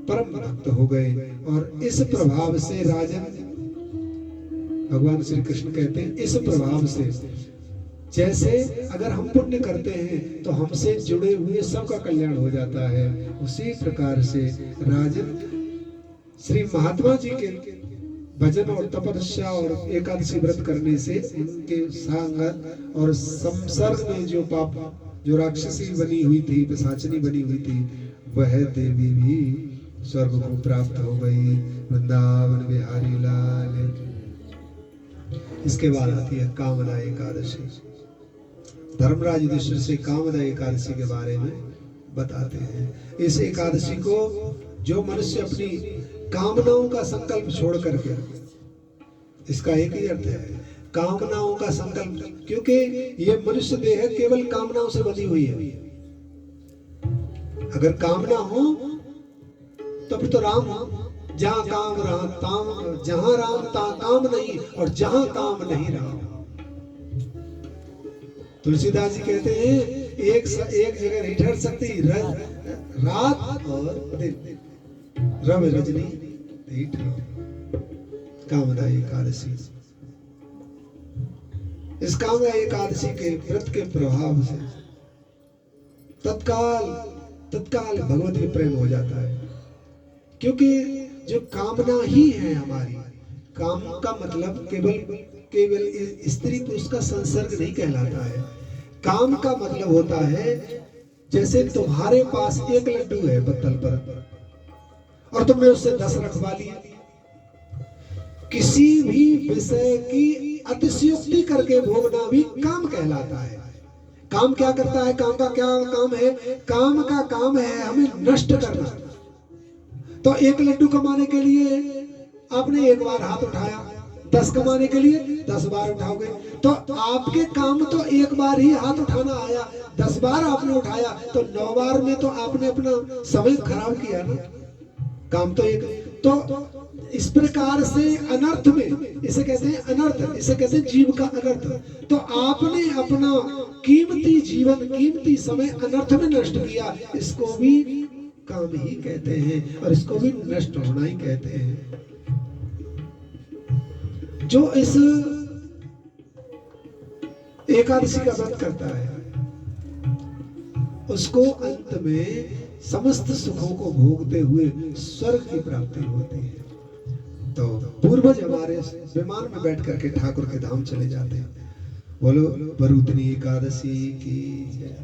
परम भक्त हो गए। और इस प्रभाव से राजन, भगवान श्री कृष्ण कहते हैं, इस प्रभाव से जैसे अगर हम पुण्य करते हैं तो हमसे जुड़े हुए सबका कल्याण हो जाता है, उसी प्रकार से राजन श्री महात्मा जी के भजन और तपस्या और एकादशी व्रत करने से उनके संग और संसर्ग में जो पाप, जो राक्षसी बनी हुई थी, पिशाचनी बनी हुई थी, वह देवी भी स्वर्ग को प्राप्त हो गई। वृंदावन बिहारी लाल। इसके बाद आती है कामदा एकादशी। धर्मराज युधिष्ठिर से कामदा एकादशी के बारे में बताते हैं। इस एकादशी को जो मनुष्य अपनी कामनाओं का संकल्प छोड़ करके, इसका एक ही अर्थ है कामनाओं का संकल्प, क्योंकि ये मनुष्य देह केवल कामनाओं से बनी हुई है। अगर कामना हो तब तो राम हो। जहां काम रहा ताम, जहां राम ता काम नहीं, और जहां काम नहीं राम। तुलसीदास जी कहते हैं, एक जगह नहीं ठहर सकती रात और दिन, रवि रजनी नहीं ठहर। कामदा एकादशी, इस कामदा एकादशी के व्रत के प्रभाव से तत्काल भगवत में प्रेम हो जाता है। क्योंकि जो कामना ही है हमारी, काम का मतलब केवल स्त्री पुरुष का संसर्ग नहीं कहलाता है। काम का मतलब होता है, जैसे तुम्हारे पास एक लड्डू है पत्तल पर और तुमने उससे 10 रखवा लिया। किसी भी विषय की अतिशयोक्ति करके भोगना भी काम कहलाता है। काम क्या करता है? काम का क्या काम है? काम का काम है हमें नष्ट करना। तो एक लड्डू कमाने के लिए आपने एक बार हाथ उठाया, 10 कमाने के लिए 10 बार उठाओगे। तो आपके काम तो एक बार ही हाथ उठाना आया, 10 बार आपने उठाया तो 9 बार में तो आपने अपना समय खराब किया ना। काम तो एक, तो इस प्रकार से अनर्थ में, इसे कहते हैं अनर्थ, इसे कहते हैं जीव का अनर्थ। तो आपने अपना कीमती जीवन, कीमती समय अनर्थ में नष्ट किया। इसको भी काम ही कहते हैं और इसको भी नष्ट होना ही कहते हैं। जो इस एकादशी का व्रत करता है उसको अंत में समस्त सुखों को भोगते हुए स्वर्ग की प्राप्ति होती है। तो पूर्वज हमारे विमान में बैठ करके ठाकुर के धाम चले जाते हैं। बोलो बरूदनी एकादशी की जय।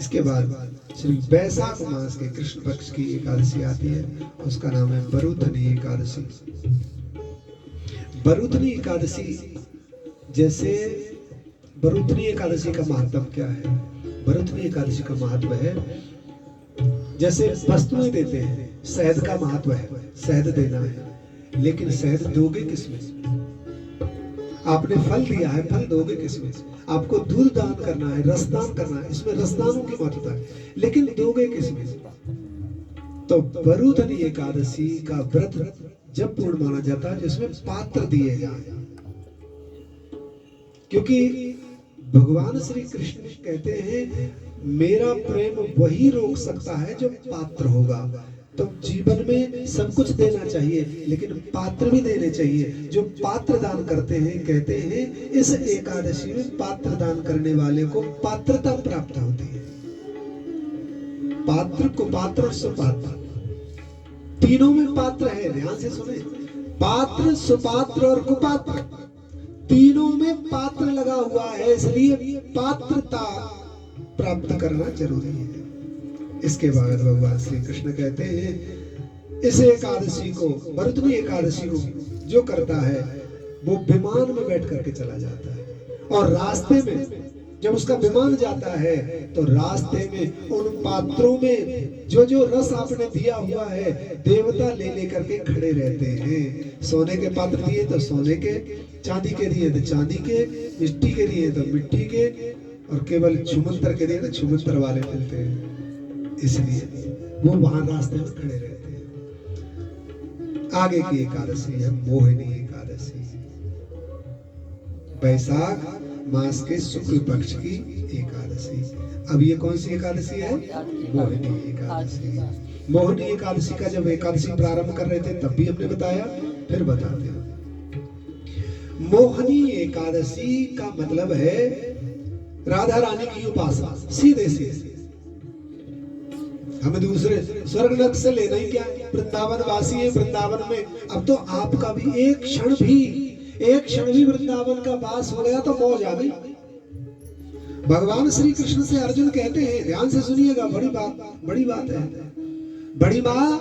इसके बाद श्री वैशाख मास के कृष्ण पक्ष की एकादशी आती है, उसका नाम है बरूदनी एकादशी। बरूदनी एकादशी, जैसे बरूदनी एकादशी का महत्व क्या है? बरूदनी एकादशी का महत्व है, जैसे वस्तुएं देते हैं, शहद का महत्व है, शहद देना है, लेकिन शहद दोगे किसमें? आपने फल दिया है, फल दोगे किसमें? आपको दूध दान करना है, रसदान करना है, इसमें रसदानों की महत्वता है, लेकिन दोगे किसमें? तो बरूदनी एकादशी का व्रत जब पूर्ण माना जाता है जिसमें पात्र दिए जाए, क्योंकि भगवान श्री कृष्ण कहते हैं मेरा प्रेम वही रोक सकता है जो पात्र होगा। तो जीवन में सब कुछ देना चाहिए, लेकिन पात्र भी देने चाहिए। जो पात्र दान करते हैं, कहते हैं इस एकादशी में पात्र दान करने वाले को पात्रता प्राप्त होती है। पात्र, कुपात्र और सुपात्र, तीनों में पात्र है। ध्यान से सुने, पात्र, सुपात्र और कुपात्र, तीनों में पात्र लगा हुआ है, इसलिए पात्रता प्राप्त करना जरूरी है। इसके बाद भगवान श्री कृष्ण कहते हैं इस एकादशी को, बरूदनी एकादशी को जो करता है वो विमान में बैठ करके चला जाता है, और रास्ते में जब उसका विमान जाता है तो रास्ते में उन पात्रों में जो जो रस आपने दिया हुआ है देवता ले लेकर के खड़े रहते हैं। सोने के पात्र दिए तो सोने के, चांदी के दिए तो चांदी के, मिट्टी के दिए तो मिट्टी के, और केवल छुमंतर के दिए तो छुमंतर वाले मिलते हैं, इसलिए वो वहां रास्ते में खड़े रहते हैं। आगे की एकादशी है मोहिनी एकादशी, वैशाख मास के शुक्ल पक्ष की एकादशी। अब ये कौन सी एकादशी है? मोहिनी एकादशी। मोहिनी एकादशी का जब एकादशी प्रारंभ कर रहे थे तब भी हमने बताया, फिर बताते हैं। मोहिनी एकादशी का मतलब है राधा रानी की उपासना, सीधे सीधे। हमें दूसरे स्वर्ग नरक से लेना ही क्या है? वृंदावन वासी है, वृंदावन में अब तो आपका भी एक क्षण भी वृंदावन का वास हो गया तो मौज आ गई। भगवान श्री कृष्ण से अर्जुन कहते हैं, ध्यान से सुनिएगा, बड़ी बात है, बड़ी बात।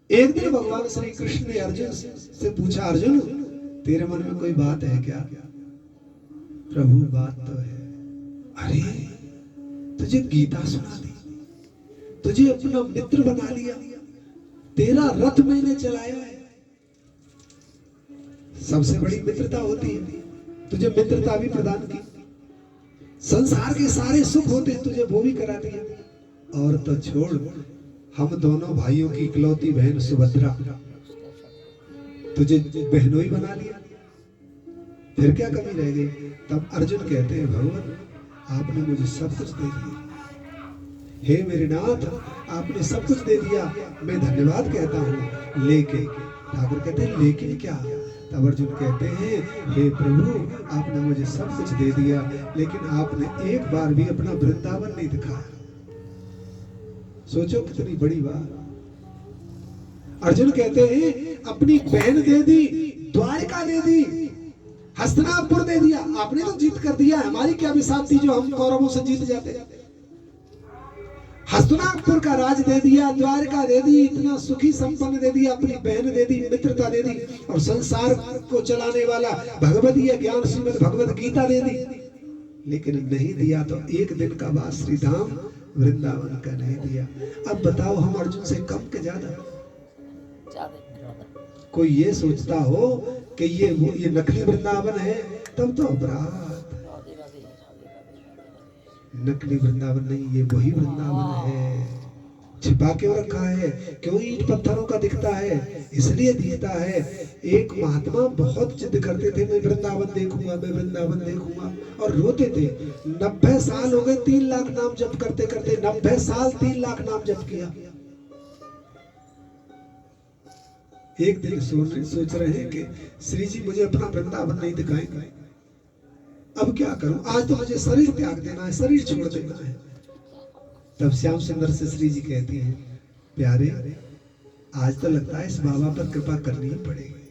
एक दिन भगवान श्री कृष्ण ने अर्जुन से पूछा, अर्जुन तेरे मन में कोई बात है क्या? प्रभु बात तो है। अरे तुझे गीता सुना दी, तुझे अपना मित्र बना लिया, तेरा रथ मैंने चलाया है। सबसे बड़ी मित्रता होती है, तुझे मित्रता भी प्रदान की, संसार के सारे सुख होते तुझे वो भी करा दिया। और तो छोड़, हम दोनों भाइयों की इकलौती बहन सुभद्रा तुझे बहनोई बना लिया, फिर क्या कमी रह गई? तब अर्जुन कहते हैं, भगवान आपने मुझे सब कुछ दे दिया, हे मेरे नाथ आपने सब कुछ दे दिया, मैं धन्यवाद कहता हूँ, लेकिन ठाकुर कहते हैं लेकिन क्या? तब अर्जुन कहते हैं, हे प्रभु आपने मुझे सब कुछ दे दिया, लेकिन आपने एक बार भी अपना वृंदावन नहीं दिखाया। सोचो कितनी बड़ी बात। अर्जुन कहते हैं अपनी बहन दे दी, द्वारका दे दी, हस्तिनापुर दे दिया, आपने तो जीत कर दिया, हमारी क्या विसात थी जो हम कौरवों से जीत जाते। हस्तिनापुर का राज दे दिया, द्वारका दे दी, इतना सुखी संपन्न दे दिया, अपनी बहन दे दी, मित्रता दे दी, और संसार को चलाने वाला भगवदीय ज्ञान श्रीमद् भगवद गीता दे दी, लेकिन नहीं दिया तो एक दिन का वास श्री धाम वृंदावन का नहीं दिया। अब बताओ हम अर्जुन से कम के ज्यादा? कोई ये सोचता हो कि ये नकली वृंदावन है, तब तो अपराध। नकली वृंदावन नहीं, ये वही वृंदावन है। छिपा क्यों रखा है? क्यों ईंट पत्थरों का दिखता है? इसलिए दिखता है। एक महात्मा बहुत जिद करते थे, मैं वृंदावन देखूंगा, मैं वृंदावन देखूंगा, और रोते थे। 90 साल हो गए 3 लाख नाम जप करते करते, 90 साल 3 लाख नाम जप किया। एक दिन सोच रहे हैं कि श्री जी मुझे अपना वृंदावन नहीं दिखाएंगे, अब क्या करूं? आज तो मुझे शरीर त्याग देना है, शरीर छोड़ देना है। तब श्याम सुंदर से श्री जी कहती हैं, प्यारे आज तो लगता है इस बाबा पर कृपा करनी ही पड़ेगी।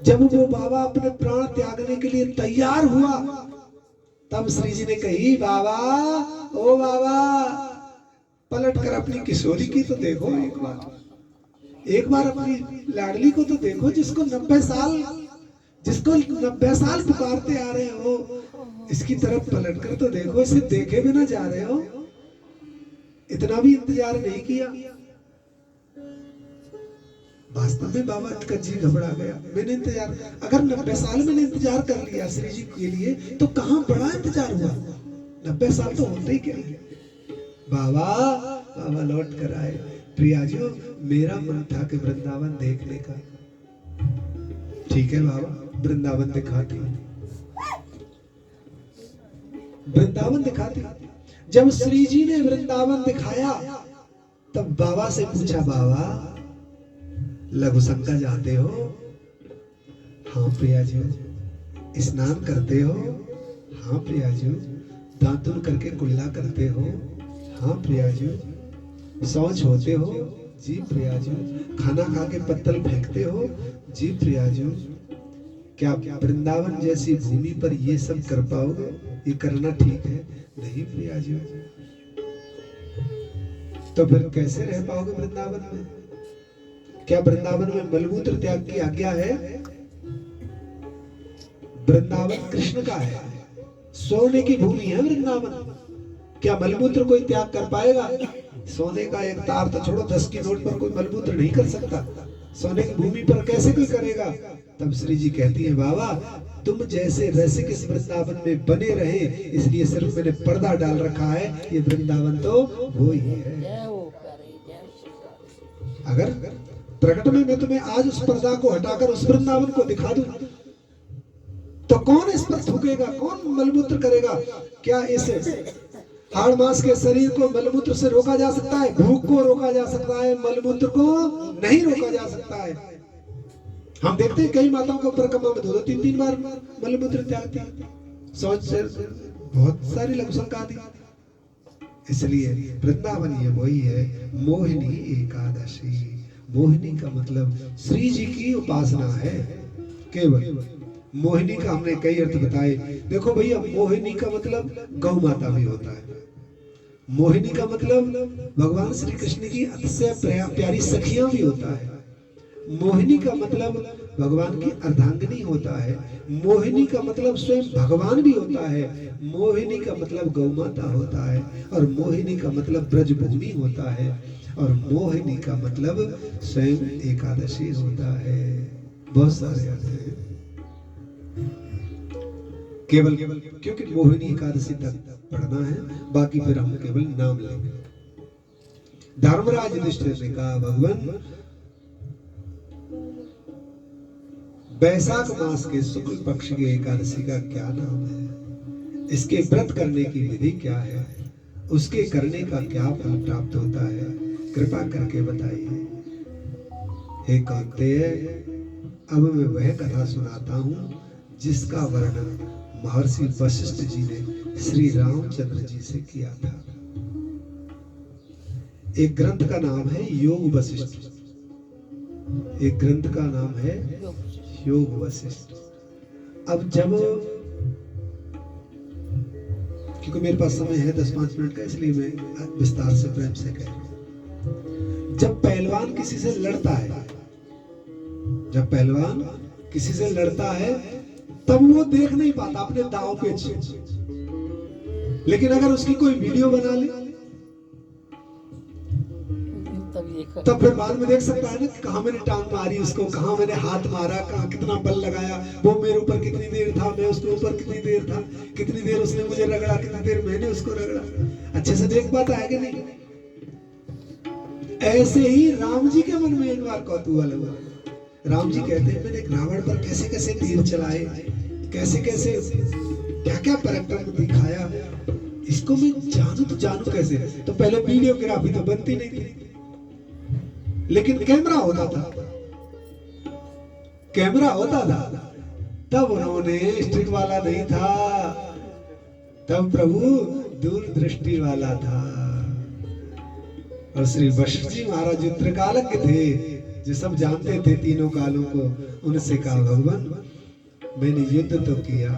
जब वो बाबा अपने प्राण त्यागने के लिए तैयार हुआ, तब श्री जी ने कही, बाबा ओ बाबा पलट कर अपनी किशोरी की तो देखो, एक बार अपनी लाडली को तो देखो, जिसको 90 साल पुकारते आ रहे हो, इसकी तरफ पलट कर तो देखो, इसे देखे बिना जा रहे हो, इतना भी इंतजार नहीं किया। वास्तव में बाबा का जी घबरा गया। मैंने इंतजार, अगर 90 साल मैंने इंतजार कर लिया श्री जी के लिए, तो कहां बड़ा इंतजार हुआ? 90 साल तो होते ही क्या है। बाबा लौट कर आए। प्रियाजियों, मेरा मन था कि वृंदावन देखने का। ठीक है बाबा, वृंदावन दिखाती, वृंदावन दिखाती। जब श्री जी ने वृंदावन दिखाया, तब बाबा से पूछा, बाबा लघु शंका जाते हो? हाँ प्रियाजी। स्नान करते हो? हाँ प्रियाजी। दातुन करके कुल्ला करते हो? हाँ प्रियाजी। शौच होते हो? जी प्रियाजी। खाना खा के पत्तल फेंकते हो? जी प्रियाजी। क्या वृंदावन जैसी भूमि पर ये सब कर पाओगे? ये करना ठीक है? नहीं प्रियाजी। तो फिर कैसे रह पाओगे वृंदावन में? क्या वृंदावन में मलमूत्र त्याग की आज्ञा है? वृंदावन कृष्ण का है, सोने की भूमि है वृंदावन। क्या मलमूत्र कोई त्याग कर पाएगा? सोने का एक तार तो छोड़ो, 10 की नोट पर कोई मलमूत्र नहीं कर सकता, सोने की भूमि पर कैसे कोई करेगा? तब श्री जी कहती है, बाबा तुम जैसे रसिक इस वृंदावन में बने रहे, इसलिए सिर्फ मैंने पर्दा डाल रखा है, ये वृंदावन तो वो ही है। जय हो प्यारे, जय श्री राम। अगर प्रकट में मैं तुम्हें आज उस पर्दा को हटाकर उस वृंदावन को दिखा दूं, तो कौन इस पर थूकेगा, कौन मलमूत्र करेगा? क्या इस हाड़ मास के शरीर को मलमूत्र से रोका जा सकता है? भूख को रोका जा सकता है, मलमूत्र को नहीं रोका जा सकता है। हम देखते हैं कई माताओं को परिक्रमा में 2-3 बार मलमूत्र त्यागती है, सोच से बहुत सारी लघुशंका आती। इसलिए वृंदावन ये वही है, मोहिनी एकादशी। मोहिनी का मतलब श्री जी की उपासना है केवल। मोहिनी का हमने कई अर्थ बताए। देखो भैया, मोहिनी का मतलब गौ माता भी होता है, मोहिनी का मतलब भगवान श्री कृष्ण की अतिशय प्यारी सखियां भी होता है, मोहिनी का मतलब भगवान की अर्धांगिनी होता है, मोहिनी का मतलब स्वयं भगवान भी होता है, मोहिनी का मतलब गौ माता होता है, और मोहिनी का मतलब ब्रजभूमि होता है, और मोहिनी का मतलब स्वयं एकादशी होता है। बहुत सारे अर्थ हैं, केवल क्योंकि मोहिनी एकादशी तक पढ़ना है, बाकी फिर हम केवल नाम लेंगे। धर्मराज युधिष्ठिर ने कहा, भगवान वैशाख मास के शुक्ल पक्ष की एकादशी का क्या नाम है? इसके व्रत करने की विधि क्या है? उसके करने का क्या फल प्राप्त होता है? कृपा करके बताइए। हे कांतेय, अब मैं वह कथा सुनाता हूं जिसका वर्णन महर्षि वशिष्ठ जी ने श्री रामचंद्र जी से किया था। एक ग्रंथ का नाम है योग वशिष्ठ, एक ग्रंथ का नाम है योग वशिष्ठ। अब जब, क्योंकि मेरे पास समय है 10-5 मिनट का, इसलिए मैं विस्तार से प्रेम से कह रहा हूं। जब पहलवान किसी से लड़ता है, जब पहलवान किसी से लड़ता है, तब वो देख नहीं पाता अपने दांव पेच, लेकिन अगर उसकी कोई वीडियो बना ले तब फिर बाद में देख सकता है ना कि कहां मैंने टांग मारी उसको, कहां मैंने हाथ मारा, कहां कितना बल लगाया, वो मेरे ऊपर कितनी देर था, मैं उसके ऊपर कितनी देर था, कितनी देर उसने मुझे रगड़ा, कितनी देर मैंने उसको रगड़ा। अच्छे से देख पाता है कि नहीं? ऐसे ही राम जी के मन में एक बार कौतूहल हुआ। राम जी कहते हैं, मैंने रावण पर कैसे कैसे तीर चलाए, कैसे कैसे क्या क्या पराक्रम दिखाया, इसको मैं जानू तो जानू कैसे? तो पहले वीडियोग्राफी तो बनती नहीं थी, लेकिन कैमरा होता था, कैमरा होता था। तब उन्होंने स्टिक वाला नहीं था, तब प्रभु दूरदृष्टि वाला था। और श्री वशिष्ठ जी महाराज जो त्रिकालज्ञ थे, जो सब जानते थे तीनों कालों को, उनसे कहा, भगवान मैंने युद्ध तो किया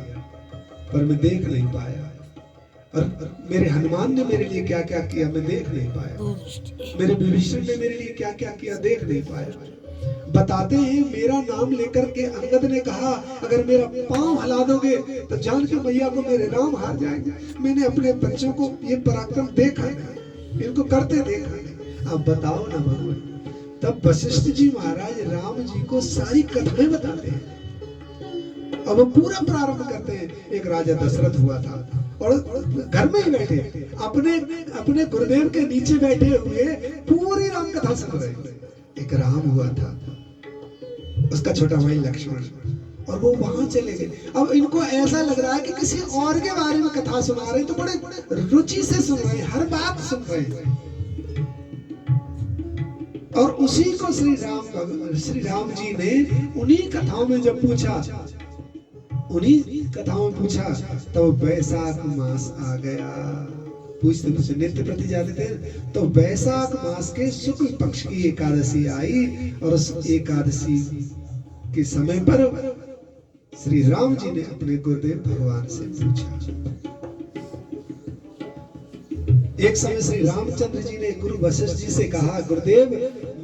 पर मैं देख नहीं पाया, और मेरे हनुमान ने मेरे लिए क्या क्या किया मैं देख नहीं पाया, मेरे विभीषण ने मेरे लिए क्या क्या किया देख नहीं पाया। बताते हैं, मेरा नाम लेकर के अंगद ने कहा, अगर मेरा पांव हिला दोगे तो जानकी मैया को मेरे राम हार जाएंगे। मैंने अपने बच्चों को ये पराक्रम देखा नहीं, इनको करते देखा नहीं, अब बताओ ना भगवान। तब वशिष्ठ जी महाराज राम जी को सारी कथाएं बताते हैं। अब वो पूरा प्रारंभ करते हैं। एक राजा दशरथ हुआ था, और घर में ही बैठे अपने गुरुदेव के नीचे बैठे हुए पूरी राम कथा सुन रहे। एक राम हुआ था, उसका छोटा भाई लक्ष्मण, और वो वहां चले गए। अब इनको ऐसा लग रहा है कि किसी और के बारे में कथा सुना रहे, तो बड़े रुचि से सुन रहे, हर बात सुन रहे। और उसी को श्री राम जी ने उन्हीं कथाओं में जब पूछा, उन्हीं कथाओं में पूछा, तो वैशाख मास आ गया। पूछते पूछते नित्य प्रति जाते थे, तो वैशाख मास के शुक्ल पक्ष की एकादशी आई, और उस एकादशी के समय पर श्री राम जी ने अपने गुरुदेव भगवान से पूछा। एक समय श्री रामचंद्र जी ने गुरु वशिष्ठ जी से कहा, गुरुदेव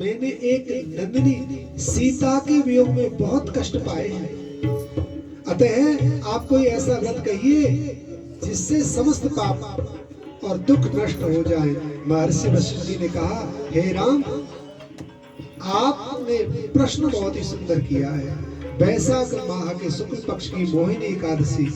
मैंने एक नंदिनी सीता के वियोग में बहुत कष्ट पाए हैं, अतः आप कोई ऐसा व्रत कहिए जिससे समस्त पाप और दुख नष्ट हो जाए। महर्षि वशिष्ठ जी ने कहा, हे राम, आपने प्रश्न बहुत ही सुंदर किया है। वैशाख माह के शुक्ल पक्ष की मोहिनी एकादशी,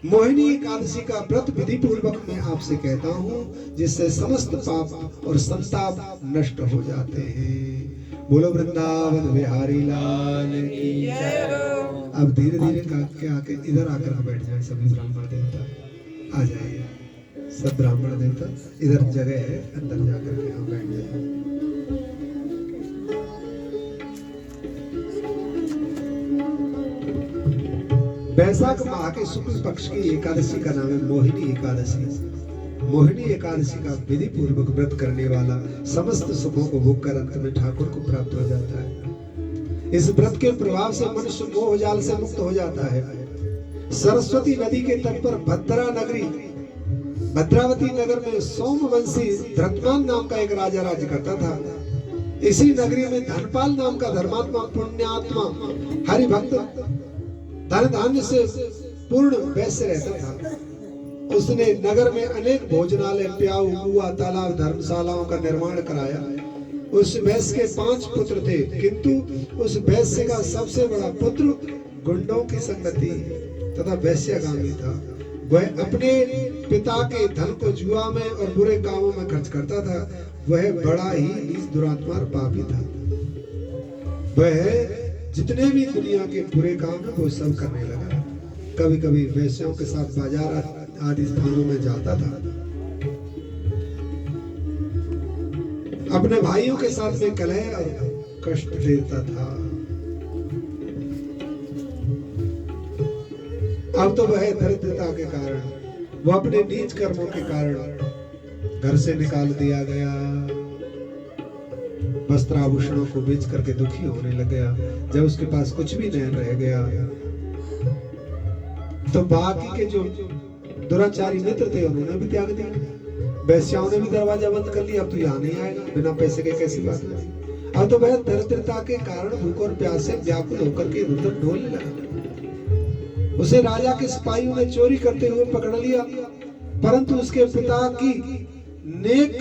मोहिनी एकादशी का व्रत विधि पूर्वक मैं आपसे कहता हूँ, जिससे समस्त पाप और संताप नष्ट हो जाते हैं। बोलो वृंदावन बिहारी लाल की जय। अब धीरे धीरे के आके इधर आकर बैठ जाए सभी ब्राह्मण देवता, आ जाइए सब ब्राह्मण देवता, इधर जगह है, अंदर जाकर के यहाँ बैठ जाए। वैशाख माह के शुक्ल पक्ष की एकादशी का नाम है मोहिनी एकादशी। मोहिनी एकादशी का विधि पूर्वक व्रत करने वाला समस्त सुखों को भोग कर अंत में ठाकुर को प्राप्त हो जाता है। इस व्रत के प्रभाव से मनुष्य मोह जाल से मुक्त हो जाता है। सरस्वती नदी के तट पर भद्रावती नगर में सोमवंशी धृतमान नाम का एक राजा राज्य करता था। इसी नगरी में धनपाल नाम का धर्मात्मा पुण्यात्मा हरि भक्त धन धान्य से पूर्ण वैश्य रहता था। उसने नगर में अनेक भोजनालय, प्याऊ, कुआ, तालाब, धर्मशालाओं का निर्माण कराया। उस वैश्य के 5 पुत्र थे, किंतु उस वैश्य का सबसे बड़ा पुत्र गुंडों की संगति तथा वैश्यगामी था। वह अपने पिता के धन को जुआ में और बुरे कामों में खर्च करता था। वह बड़ा ही नीच दुरात्मा और पापी था। वह जितने भी दुनिया के बुरे काम है वो सब करने लगा। कभी कभी वैश्यों के साथ बाजार आदि स्थानों में जाता था। अपने भाइयों के साथ में कलह और कष्ट देता था। अब तो वह दरिद्रता के कारण, वह अपने नीच कर्मों के कारण घर से निकाल दिया गया। वस्त्राभूषणों को बेच करके दुखी होने लग गया। जब उसके पास कुछ भी नहीं रह गया तो बाकी के जो दुराचारी मित्र थे उन्होंने भी त्याग दिया। वैश्याओं ने भी दरवाजा बंद कर लिया, अब तो यहाँ नहीं आएगा, बिना पैसे के कैसी बात है। अब तो वह दरिद्रता के कारण भूख और प्यास से व्याकुल होकर के इधर ढोलने लगा। उसे राजा के सिपाहियों ने चोरी करते हुए पकड़ लिया, परंतु उसके पिता की नेक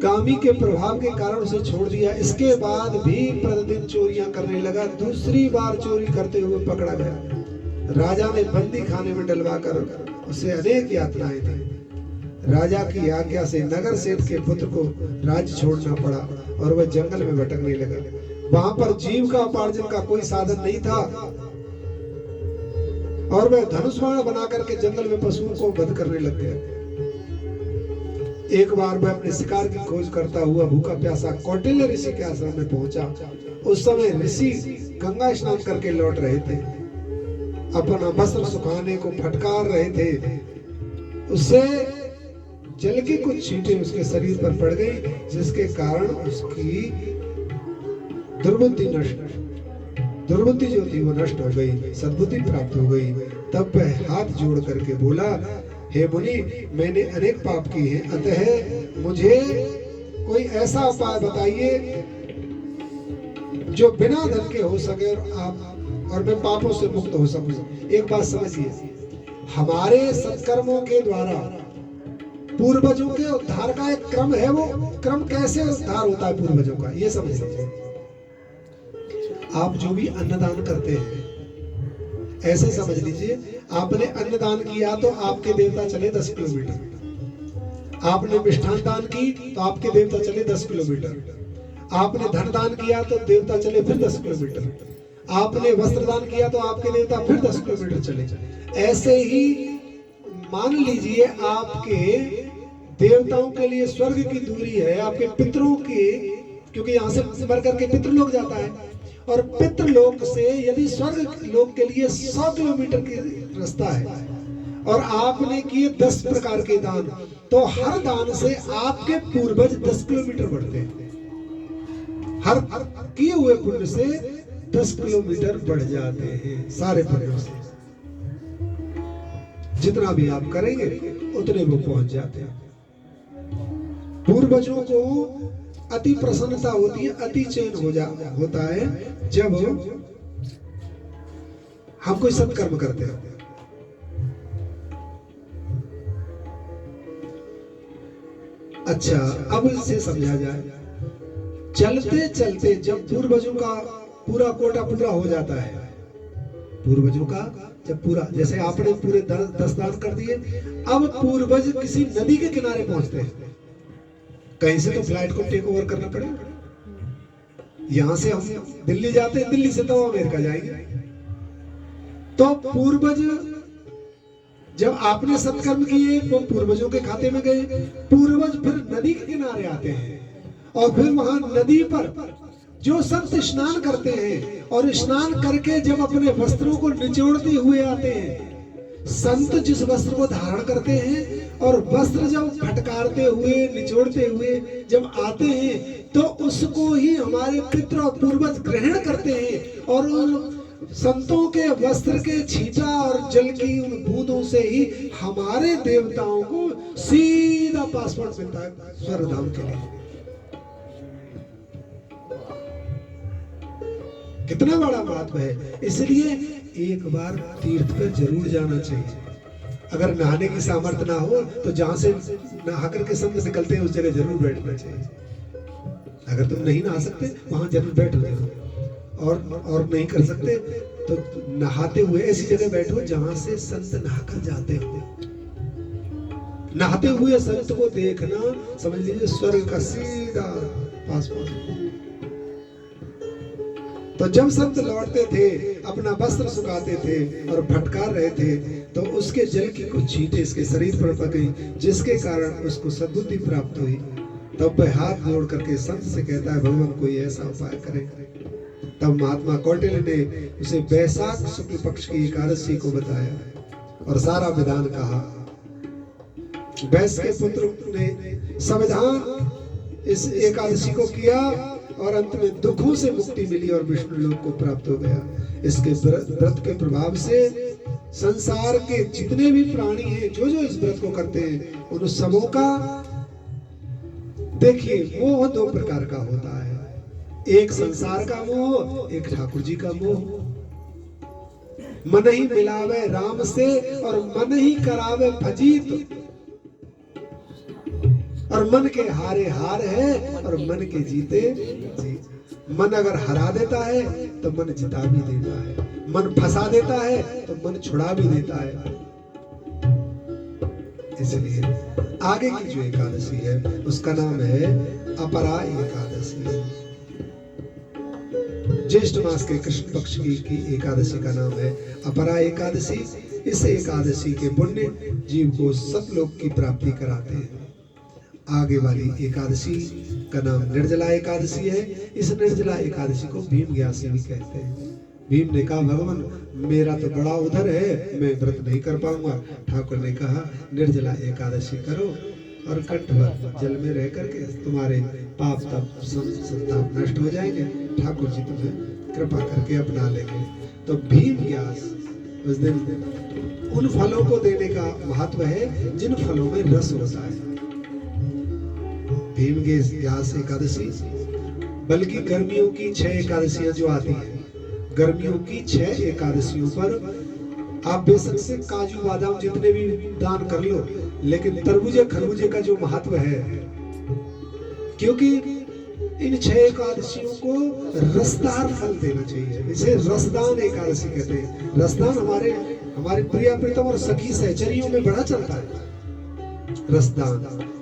कामी के प्रभाव के कारण उसे छोड़ दिया। इसके बाद भी प्रतिदिन चोरियां करने लगा। दूसरी बार चोरी करते हुए पकड़ा गया। राजा ने बंदी खाने में डलवा कर उसे अनेक यातनाएं दी। राजा की आज्ञा से नगर सेठ के पुत्र को राज्य छोड़ना पड़ा और वह जंगल में भटकने लगा। वहां पर जीविका उपार्जन का कोई साधन नहीं था और वह धनुष बाण बना करके जंगल में पशुओं को वध करने लग गया। एक बार वह अपने शिकार की खोज करता हुआ भूखा प्यासा कौटिल्य ऋषि के आश्रम में पहुंचा। उस समय ऋषि गंगा स्नान करके लौट रहे थे, अपना वस्त्र सुखाने को फटकार रहे थे। उससे जल की कुछ छींटें उसके शरीर पर पड़ गई, जिसके कारण उसकी दुर्बुद्धि जो थी वो नष्ट हो गई, सद्बुद्धि प्राप्त हो गई। तब वह हाथ जोड़ करके बोला, हे मुनि, मैंने अनेक पाप किए हैं, अतः मुझे कोई ऐसा उपाय बताइए जो बिना धन के हो सके और मैं पापों से मुक्त हो सकूं। एक बात समझिए, हमारे सत्कर्मों के द्वारा पूर्वजों के उद्धार का एक क्रम है। वो क्रम कैसे उद्धार होता है पूर्वजों का, ये समझ लीजिए। आप जो भी अन्नदान करते हैं, ऐसे समझ लीजिए, आपने अन्नदान किया तो आपके देवता चले 10 किलोमीटर। आपने मिष्ठान दान की तो आपके देवता चले 10 किलोमीटर। आपने धन दान किया तो देवता चले फिर 10 किलोमीटर। आपने वस्त्र दान किया तो आपके देवता फिर 10 किलोमीटर चले। ऐसे ही मान लीजिए आपके देवताओं के लिए स्वर्ग की दूरी है, आपके पितरों की, क्योंकि यहाँ से मर करके पितृलोक जाता है, और पितृलोक से यदि स्वर्ग लोक के लिए 100 किलोमीटर की रास्ता है और आपने किए 10 प्रकार के दान, तो हर दान से आपके पूर्वज 10 किलोमीटर बढ़ते हैं। हर किए हुए पुण्य से 10 किलोमीटर बढ़ जाते हैं। सारे पुण्यों से जितना भी आप करेंगे उतने वो पहुंच जाते हैं। पूर्वजों को अति प्रसन्नता होती है, अति चैन होता है जब हम कोई सत्कर्म करते हैं। अच्छा, अब इसे समझा जाए। चलते चलते जब पूर्वजों का पूरा कोटा पूरा हो जाता है, पूर्वजों का जब पूरा, जैसे आपने पूरे 10 दान कर दिए, अब पूर्वज किसी नदी के किनारे पहुंचते हैं। कहीं से तो फ्लाइट को टेक ओवर करना पड़ेगा। यहां से हम दिल्ली जाते हैं, दिल्ली से तो अमेरिका जाएंगे। तो पूर्वज जब आपने सत्कर्म किए वो पूर्वजों के खाते में गए। पूर्वज फिर नदी के किनारे आते हैं और फिर वहां नदी पर जो संत स्नान करते हैं और स्नान करके जब अपने वस्त्रों को निचोड़ते हुए आते हैं, संत जिस वस्त्र को धारण करते हैं और वस्त्र जब फटकारते हुए निचोड़ते हुए जब आते हैं तो उसको ही हमारे पितृ और पूर्वज ग्रहण करते हैं और उन संतों के वस्त्र के छींटा और जल की उन बूंदों से ही हमारे देवताओं को सीधा पासपोर्ट मिलता है स्वर्गधाम के लिए। कितना बड़ा महत्व है। इसलिए एक बार तीर्थ पर जरूर जाना चाहिए। अगर नहाने की सामर्थ्य ना हो तो जहां से नहा करके संत निकलते हैं उस जगह जरूर बैठना चाहिए। अगर तुम नहीं नहा सकते वहां जरूर बैठो और नहीं कर सकते तो नहाते हुए ऐसी जगह बैठो जहां से संत नहाकर जाते हो। नहाते हुए संत को देखना समझ लीजिए स्वर्ग का सीधा पासपोर्ट। तो जब संत लौटते थे, अपना वस्त्र सुखाते थे और फटकार रहे थे तो उसके जल की कुछ छींटे इसके शरीर पर पड़ी, जिसके कारण उसको सद्बुद्धि प्राप्त हुई। तब वह हाथ जोड़ करके संत से कहता है, भगवान कोई ऐसा उपाय करें। तब महात्मा कौटिल्य ने उसे वैशाख शुक्ल पक्ष की एकादशी को बताया और सारा विधान कहा। वैश्य के पुत्र ने संविधान इस एकादशी को किया और अंत में दुखों से मुक्ति मिली और विष्णु लोक को प्राप्त हो गया। इसके व्रत के प्रभाव से संसार के जितने भी प्राणी हैं जो इस व्रत को करते हैं उन सबों का देखिए मोह 2 प्रकार का होता है। एक संसार का मोह, एक ठाकुर जी का मोह। मन ही मिलावे राम से और मन ही करावे भजीत, और मन के हारे हार है और मन के जीते जीत। मन अगर हरा देता है तो मन जिता भी देता है, मन फंसा देता है तो मन छुड़ा भी देता है। इसलिए आगे की जो एकादशी है उसका नाम है अपरा एकादशी। ज्येष्ठ मास के कृष्ण पक्ष की एकादशी का नाम है अपरा एकादशी। इस एकादशी के पुण्य जीव को सतलोक की प्राप्ति कराते हैं। आगे वाली एकादशी का नाम निर्जला एकादशी है। इस निर्जला एकादशी को भीम ज्ञासी भी कहते हैं। भीम ने कहा, भगवान मेरा तो बड़ा उधर है, मैं व्रत नहीं कर पाऊंगा। ठाकुर ने कहा निर्जला एकादशी करो और कंठ भर जल में रह करके तुम्हारे पाप तप संताप नष्ट हो जाएंगे। ठाकुर जी तुम्हें कृपा करके अपना लेंगे। तो भीम ज्ञास उस दिन उन फलों को देने का महत्व है जिन फलों में रस होता है। भीम ज्ञास एकादशी, बल्कि गर्मियों की 6 एकादशियां जो आती हैं, गर्मियों की 6 एकादशियों पर आप बेशक से काजू बादाम जितने भी दान कर लो, लेकिन तरबूजे खरबूजे का जो महत्व है, क्योंकि इन 6 एकादशियों को रसदार फल देना चाहिए। इसे रसदान एकादशी कहते हैं। रसदान हमारे प्रिय प्रीतम और सखी सहचरियों में बड़ा चलता है रसदान,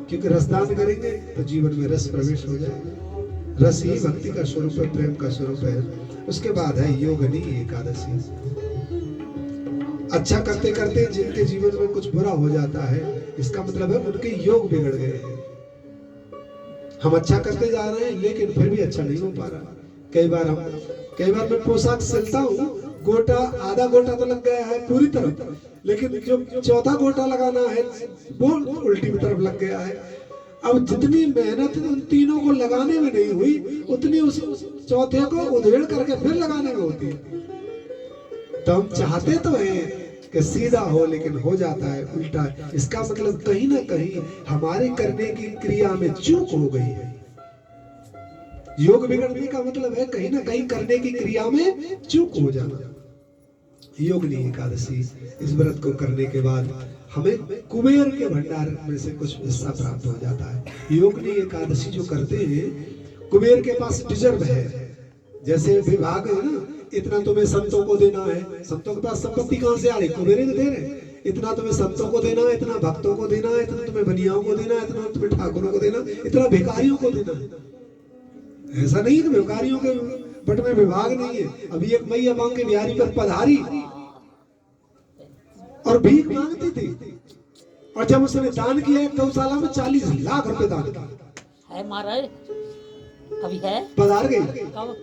क्योंकि रसदान करेंगे तो जीवन में रस प्रवेश हो जाएगा। रस ही भक्ति का स्वरूप है, प्रेम का स्वरूप है। उसके बाद है योगिनी एकादशी। अच्छा करते करते जिनके जीवन में कुछ बुरा हो जाता है, इसका मतलब है उनके योग बिगड़ गए हैं। हम अच्छा करते जा रहे हैं लेकिन फिर भी अच्छा नहीं हो पा रहा। कई बार मैं पोशाक सिलता हूँ, गोटा आधा गोटा तो लग गया है पूरी तरफ, लेकिन जो चौथा गोटा लगाना है वो उल्टी तरफ लग गया है। अब जितनी मेहनत उन तीनों को लगाने में नहीं हुई, उतनी उस चौथे को उधेड़ करके फिर लगाने में होती है। तो हम चाहते तो हैं कि सीधा हो लेकिन हो जाता है उल्टा। इसका मतलब कहीं ना कहीं हमारे करने की क्रिया में चूक हो गई है। योग बिगड़ने का मतलब है कहीं ना कहीं करने की क्रिया में चूक हो जाना। योगिनी एकादशी इस व्रत को करने के बाद हमें कुबेर के भंडार में से कुछ हिस्सा प्राप्त हो जाता है। योगिनी एकादशी जो करते हैं, कुबेर के पास डिजर्व है, जैसे विभाग है ना, इतना तुम्हें संतों को देना है। संतों के पास संपत्ति कहां से आ रही? कुबेर ही दे रहे। इतना तुम्हें संतों को देना है, इतना भक्तों को देना है, इतना तुम्हें बनियाओं को देना है, इतना तुम्हें ठाकुरों को देना, इतना भिखारियों को देना है। ऐसा नहीं कि भिखारियों के बट में विभाग नहीं है। अभी एक मैया मांग के बिहारी पर पधारी और भीख मांगती थी, और जब उसने दान किया गौशाला में 40 लाख रुपए दान किया है महाराज। अभी है पधार गई। कब?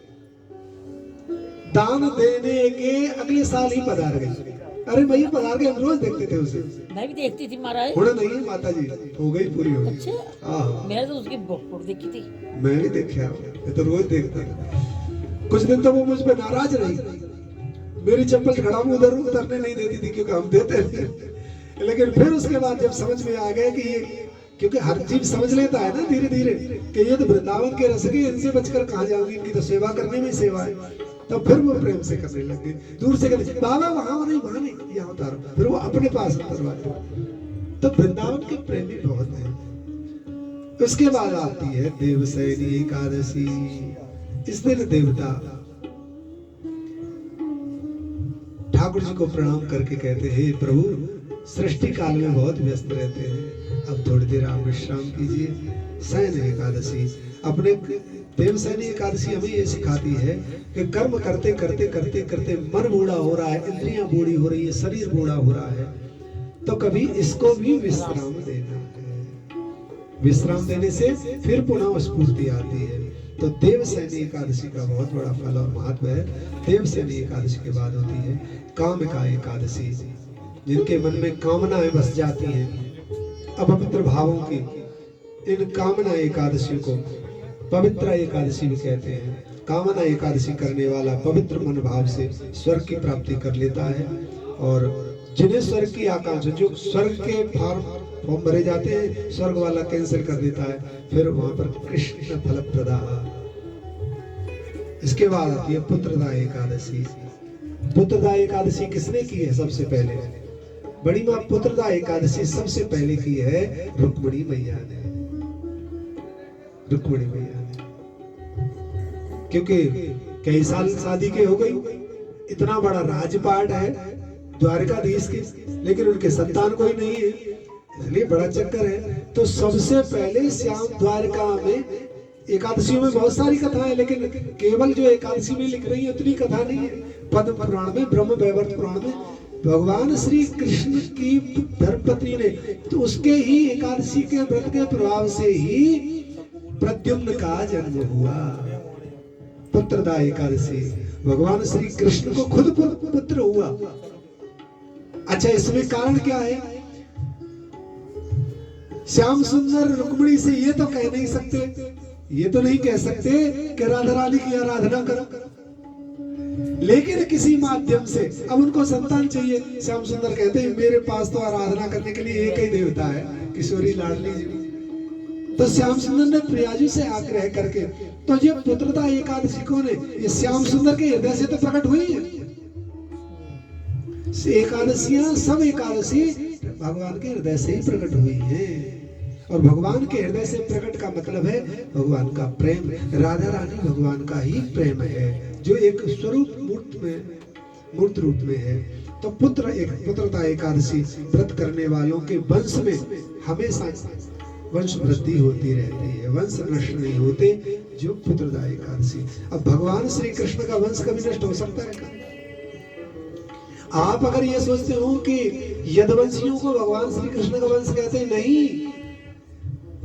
दान देने के अगले साल ही पधार गई। अरे भैया पधार गए, हम रोज देखते थे उसे। मैं भी देखती थी महाराज। थोड़ा नहीं है माता जी, हो गई पूरी हो गई। अच्छा हाँ मैंने तो उसकी फोटो देखी थी। मैं भी देखा, मैं तो रोज देखता था। कुछ दिन तो वो मुझ पे नाराज रही, मेरी चप्पल खड़ा में उधर उतरने नहीं देती थी क्योंकि हम देते थे। लेकिन फिर उसके बाद जब समझ में आ गया कि ये, क्योंकि हर जीव समझ लेता है ना धीरे धीरे कि ये तो वृंदावन के रस के, इनसे बचकर कहाँ जाऊंगी, इनकी तो सेवा करने में सेवा है। तो फिर वो प्रेम से करने लग गई। दूर से कहते बाबा वहां नहीं, यहाँ उतारो, फिर वो अपने पास उतरवाते। तो वृंदावन के प्रेमी बहुत है। उसके बाद आती है देवसैनी एकादशी। इस दिन देवता ठाकुर जी को प्रणाम करके कहते हैं, प्रभु सृष्टि काल में बहुत व्यस्त रहते हैं, अब थोड़ी देर आप विश्राम कीजिए। शयन एकादशी, अपने देवसैनी एकादशी हमें ये सिखाती है कि कर्म करते करते करते करते मन बूढ़ा हो रहा है, इंद्रियां बूढ़ी हो रही है, शरीर बूढ़ा हो रहा है, तो कभी इसको भी विश्राम देना है। विश्राम देने से फिर पुनः स्फूर्ति आती है। तो देवसैनी एकादशी का बहुत बड़ा फल और महत्व है। देवसैनी एकादशी के बाद होती है कामिका एकादशी, जिनके मन में कामनाएं बस जाती हैं अपवित्र भावों की। इन कामना एकादशी को पवित्र एकादशी भी कहते हैं। कामना एकादशी करने वाला पवित्र मन भाव से स्वर्ग की प्राप्ति कर लेता है। और जिन्हें स्वर्ग की आकांक्षा, जो स्वर्ग के फॉर्म भरे जाते हैं, स्वर्ग वाला कैंसिल कर देता है, फिर वहां पर कृष्ण फल प्रदा। इसके बाद आती है पुत्रदा एकादशी। पुत्रदा एकादशी किसने की है? सबसे पहले बड़ी माँ पुत्रदा एकादशी सबसे पहले की है रुक्मिणी मैया ने। रुक्मिणी मैया ने, क्योंकि कई साल शादी के हो गई, इतना बड़ा राजपाट है द्वारकाधीश के, लेकिन उनके संतान कोई नहीं है, इसलिए बड़ा चक्कर है। तो सबसे पहले श्याम द्वारका में, एकादशियों में बहुत सारी कथाएं, लेकिन केवल जो एकादशी में लिख रही है उतनी कथा नहीं है। पद्म पुराण में, ब्रह्म वैवर्त पुराण में भगवान श्री कृष्ण की धर्मपत्नी ने, तो उसके ही एकादशी के व्रत के प्रभाव से ही प्रद्युम्न का जन्म हुआ। पुत्रदा एकादशी, भगवान श्री कृष्ण को खुद पुत्र हुआ। अच्छा, इसमें कारण क्या है? श्याम सुंदर रुक्मिणी से ये तो कह नहीं सकते, ये तो नहीं कह सकते कि राधा रानी की आराधना करो, लेकिन किसी माध्यम से अब उनको संतान चाहिए। श्याम सुंदर कहते हैं मेरे पास तो आराधना करने के लिए एक ही देवता है, किशोरी लाडली जी। तो श्याम सुंदर ने प्रियाजू से आग्रह करके, तो ये पुत्रदा एकादशी कौन है? ये श्याम सुंदर के हृदय से तो प्रकट हुई है। एकादशियां, सब एकादशी भगवान के हृदय से ही प्रकट हुई है। और भगवान के हृदय से प्रकट का मतलब है भगवान का प्रेम। राधा रानी भगवान का ही प्रेम है, जो एक स्वरूप मूर्त रूप में है। तो पुत्रदा एकादशी व्रत करने वालों के वंश में हमेशा वंश वृद्धि होती रहती है, वंश नष्ट नहीं होते। जो पुत्रदा एकादशी, अब भगवान श्री कृष्ण का वंश कभी नष्ट हो सकता है? आप अगर ये सोचते हो कि यदुवंशियों को भगवान श्री कृष्ण का वंश कहते हैं, नहीं,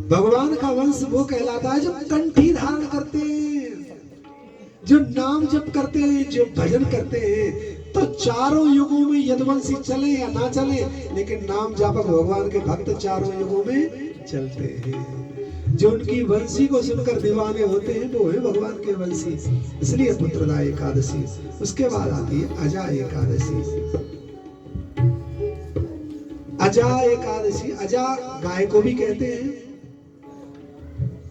भगवान का वंश वो कहलाता है जो कंठी धारण करते हैं, जो नाम जप करते हैं, जो भजन करते हैं। तो चारों युगों में यदुवंशी चले या ना चले, लेकिन नाम जापक भगवान के भक्त चारों युगों में चलते हैं। जो उनकी वंशी को सुनकर दीवाने होते हैं वो है भगवान के वंशी, इसलिए पुत्रदा एकादशी। उसके बाद आती है अजा एकादशी। अजा एकादशी, अजा गाय को भी कहते हैं,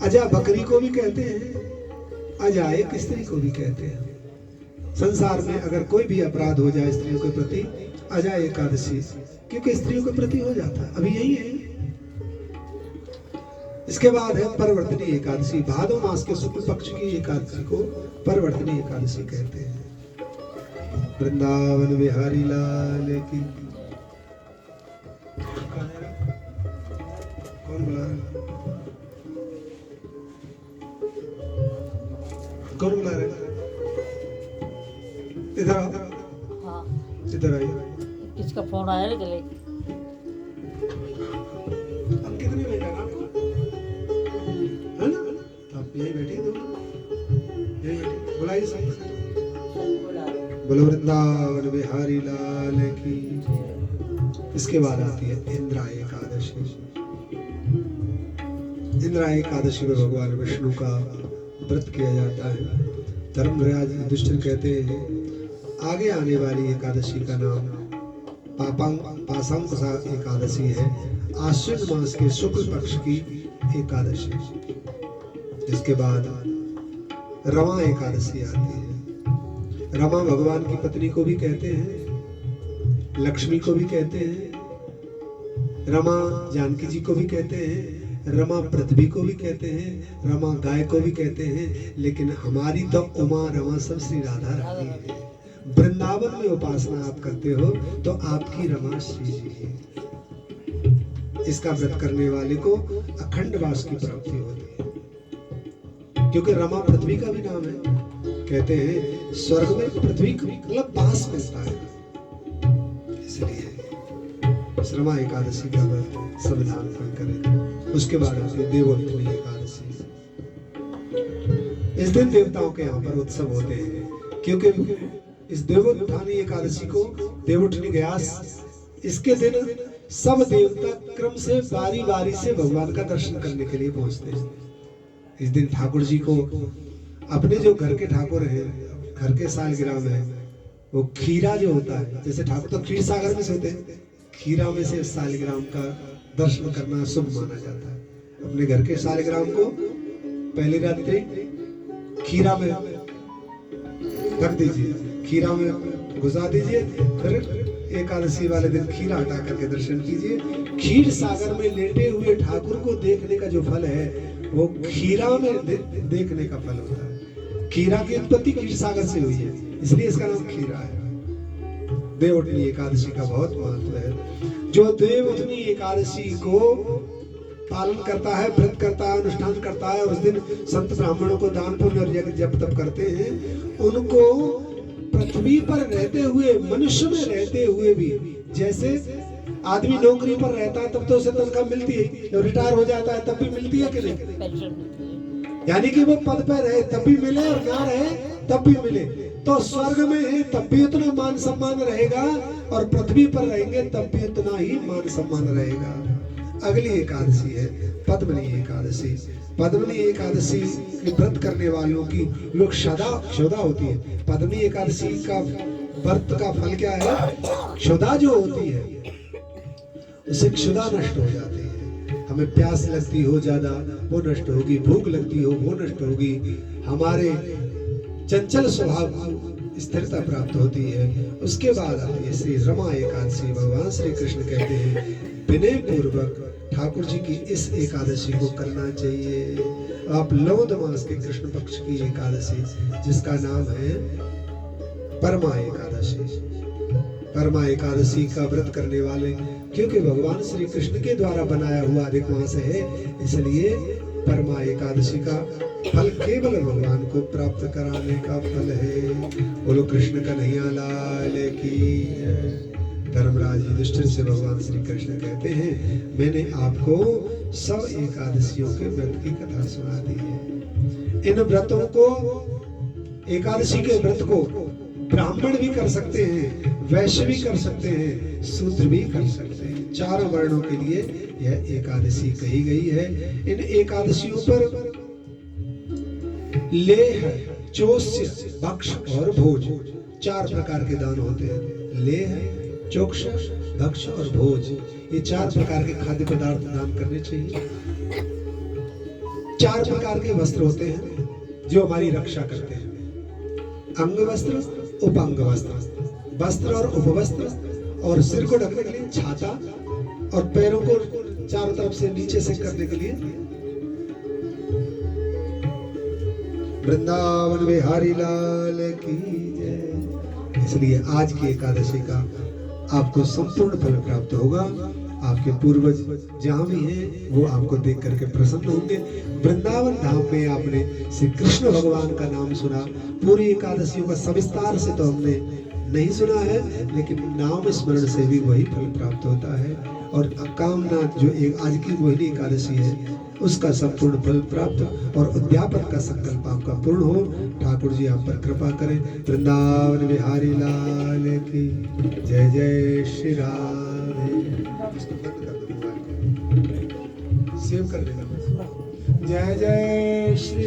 अजा बकरी को भी कहते हैं, अजा एक स्त्री को भी कहते हैं। संसार में अगर कोई भी अपराध हो जाए स्त्रियों के प्रति, अजा एकादशी, क्योंकि स्त्रियों के प्रति हो जाता है। अभी यही है। इसके बाद है परवर्तनी एकादशी। भादो मास के शुक्ल पक्ष की एकादशी को परवर्तनी एकादशी कहते हैं। वृंदावन बिहारी लाल की। कौन बुला रहा है? कौन बुला रहा है? इधर आओ, हाँ इधर आइए। किसका फोन आया रे चले? अब कितने बेटा ना आपको, है ना? तो आप यही बैठे दो, यही बैठे। बुलाइए सब। बोलो वृंदावन बिहारी लाल की। इसके बाद आती है इंद्रा एकादशी। इंद्रा एकादशी में भगवान विष्णु का व्रत किया जाता है। धर्मराज युधिष्ठिर कहते हैं आगे आने वाली एकादशी का नाम पासांकुशा एकादशी है। आश्विन मास के शुक्ल पक्ष की एकादशी। जिसके बाद रमा एकादशी आती है। रमा भगवान की पत्नी को भी कहते हैं, लक्ष्मी को भी कहते हैं, रमा जानकी जी को भी कहते हैं, रमा पृथ्वी को भी कहते हैं, रमा गाय को भी कहते हैं। लेकिन हमारी तो उमा रमा सब श्री राधा रानी है। वृंदावन में उपासना आप करते हो तो आपकी रमा श्री जी है। इसका व्रत करने वाले को अखंड वास की प्राप्ति होती है, क्योंकि रमा पृथ्वी का भी नाम है। कहते हैं स्वर्ग में पृथ्वी मतलब बास मिलता है, इसलिए रमा एकादशी का व्रत सब धाम करें। उसके बाद आती है देवोत्थानी एकादशी। इस दिन देवताओं के यहाँ पर उत्सव होते हैं, क्योंकि इस देवोत्थानी एकादशी को देवोत्थानी ग्यास, इसके दिन सब देवता क्रम से बारी बारी से भगवान का दर्शन करने के लिए पहुंचते हैं। इस दिन ठाकुर जी को अपने जो घर के ठाकुर हैं, घर के सालगिरह में वो खीरा जो होता है, जैसे ठाकुर तो क्षीर सागर में सोते हैं, खीरा में से सालगिराम का दर्शन करना शुभ माना जाता है। अपने घर के सालगिराम को पहली रात्रि खीरा में रख दीजिए, खीरा में घुसा दीजिए, फिर एकादशी वाले दिन खीरा हटा करके दर्शन कीजिए। खीर सागर में लेटे हुए ठाकुर को देखने का जो फल है वो खीरा में देखने का फल होता है। खीरा की उत्पत्ति क्षीर सागर से हुई है, इसलिए इसका नाम खीरा है। देवोत्थानी एकादशी का बहुत महत्व है। जो देवोत्थानी एकादशी को पालन करता है, व्रत करता है, अनुष्ठान करता है, और उस दिन संत ब्राह्मणों को दान पुण्य और यज्ञ जप तप करते हैं, उनको पृथ्वी पर रहते हुए, मनुष्य में रहते हुए भी, जैसे आदमी नौकरी पर रहता है तब तो उसे तनख्वाह मिलती है, जब रिटायर हो जाता है तब भी मिलती है कि नहीं? यानी कि वो पद पर रहे तब भी मिले और ना रहे तब भी मिले। तो स्वर्ग में है तब भी उतना मान सम्मान रहेगा, और पृथ्वी पर रहेंगे तब भी उतना ही मान सम्मान रहेगा। अगली एकादशी है पद्मनी एकादशी। पद्मनी एकादशी के व्रत करने वालों की लोग क्षुधा होती है। पद्मनी एकादशी का व्रत का फल क्या है? क्षुधा जो होती है उससे क्षुधा नष्ट हो जाती है। हमें प्यास लगती हो ज्यादा, वो नष्ट होगी, भूख लगती हो वो नष्ट होगी, हमारे चंचल स्वभाव स्थिरता प्राप्त होती है। उसके बाद आती है श्री रमा एकादशी। भगवान श्री कृष्ण कहते हैं विनय पूर्वक ठाकुर जी की इस एकादशी को करना चाहिए। आप लौद मास के कृष्ण पक्ष की एकादशी, जिसका नाम है परमा एकादशी। परमा एकादशी का व्रत करने वाले, क्योंकि भगवान श्री कृष्ण के द्वारा बनाया हुआ अधिक मास है, इसलिए परमा एकादशी का फल केवल भगवान को प्राप्त कराने का फल है। बोलो कृष्ण कन्हैया लाल की। धर्मराज युधिष्ठिर से भगवान श्री कृष्ण कहते हैं मैंने आपको सब एकादशियों के व्रत की कथा सुना दी है। इन व्रतों को, एकादशी के व्रत को ब्राह्मण भी कर सकते हैं, वैश्य भी कर सकते हैं, शूद्र भी कर सकते हैं। चारों वर्णों के लिए यह एकादशी कही गई है। इन एकादशियों पर लेह, चोष्य, भक्ष और भोज, चार प्रकार के दान होते हैं। लेह, चोक्ष, भक्ष और भोज, ये 4 प्रकार के खाद्य पदार्थ दान करने चाहिए। 4 प्रकार के वस्त्र होते हैं जो हमारी रक्षा करते हैं। अंग वस्त्र, उपांग वस्त्र, वस्त्र और उपवस्त्र, और सिर को ढकने के लिए छाता, और पैरों को चारों तरफ से नीचे से करने के लिए वृंदावन बिहारी लाल की जय। इसलिए आज की एकादशी का आपको संपूर्ण फल प्राप्त होगा। आपके पूर्वज जहां भी हैं वो आपको देख करके प्रसन्न होंगे। वृंदावन धाम में आपने श्री कृष्ण भगवान का नाम सुना, पूरी एकादशियों का सविस्तार से तो हमने नहीं सुना है, लेकिन नाम स्मरण से भी वही फल प्राप्त होता है। और कामना जो एक आज की मोहिनी एकादशी है उसका संपूर्ण फल प्राप्त और अध्यापन का संकल्प आपका पूर्ण हो। ठाकुर जी आप पर कृपा करें। वृंदावन बिहारी लाल की जय। जय श्री राधे। सेव कर देना। जय जय श्री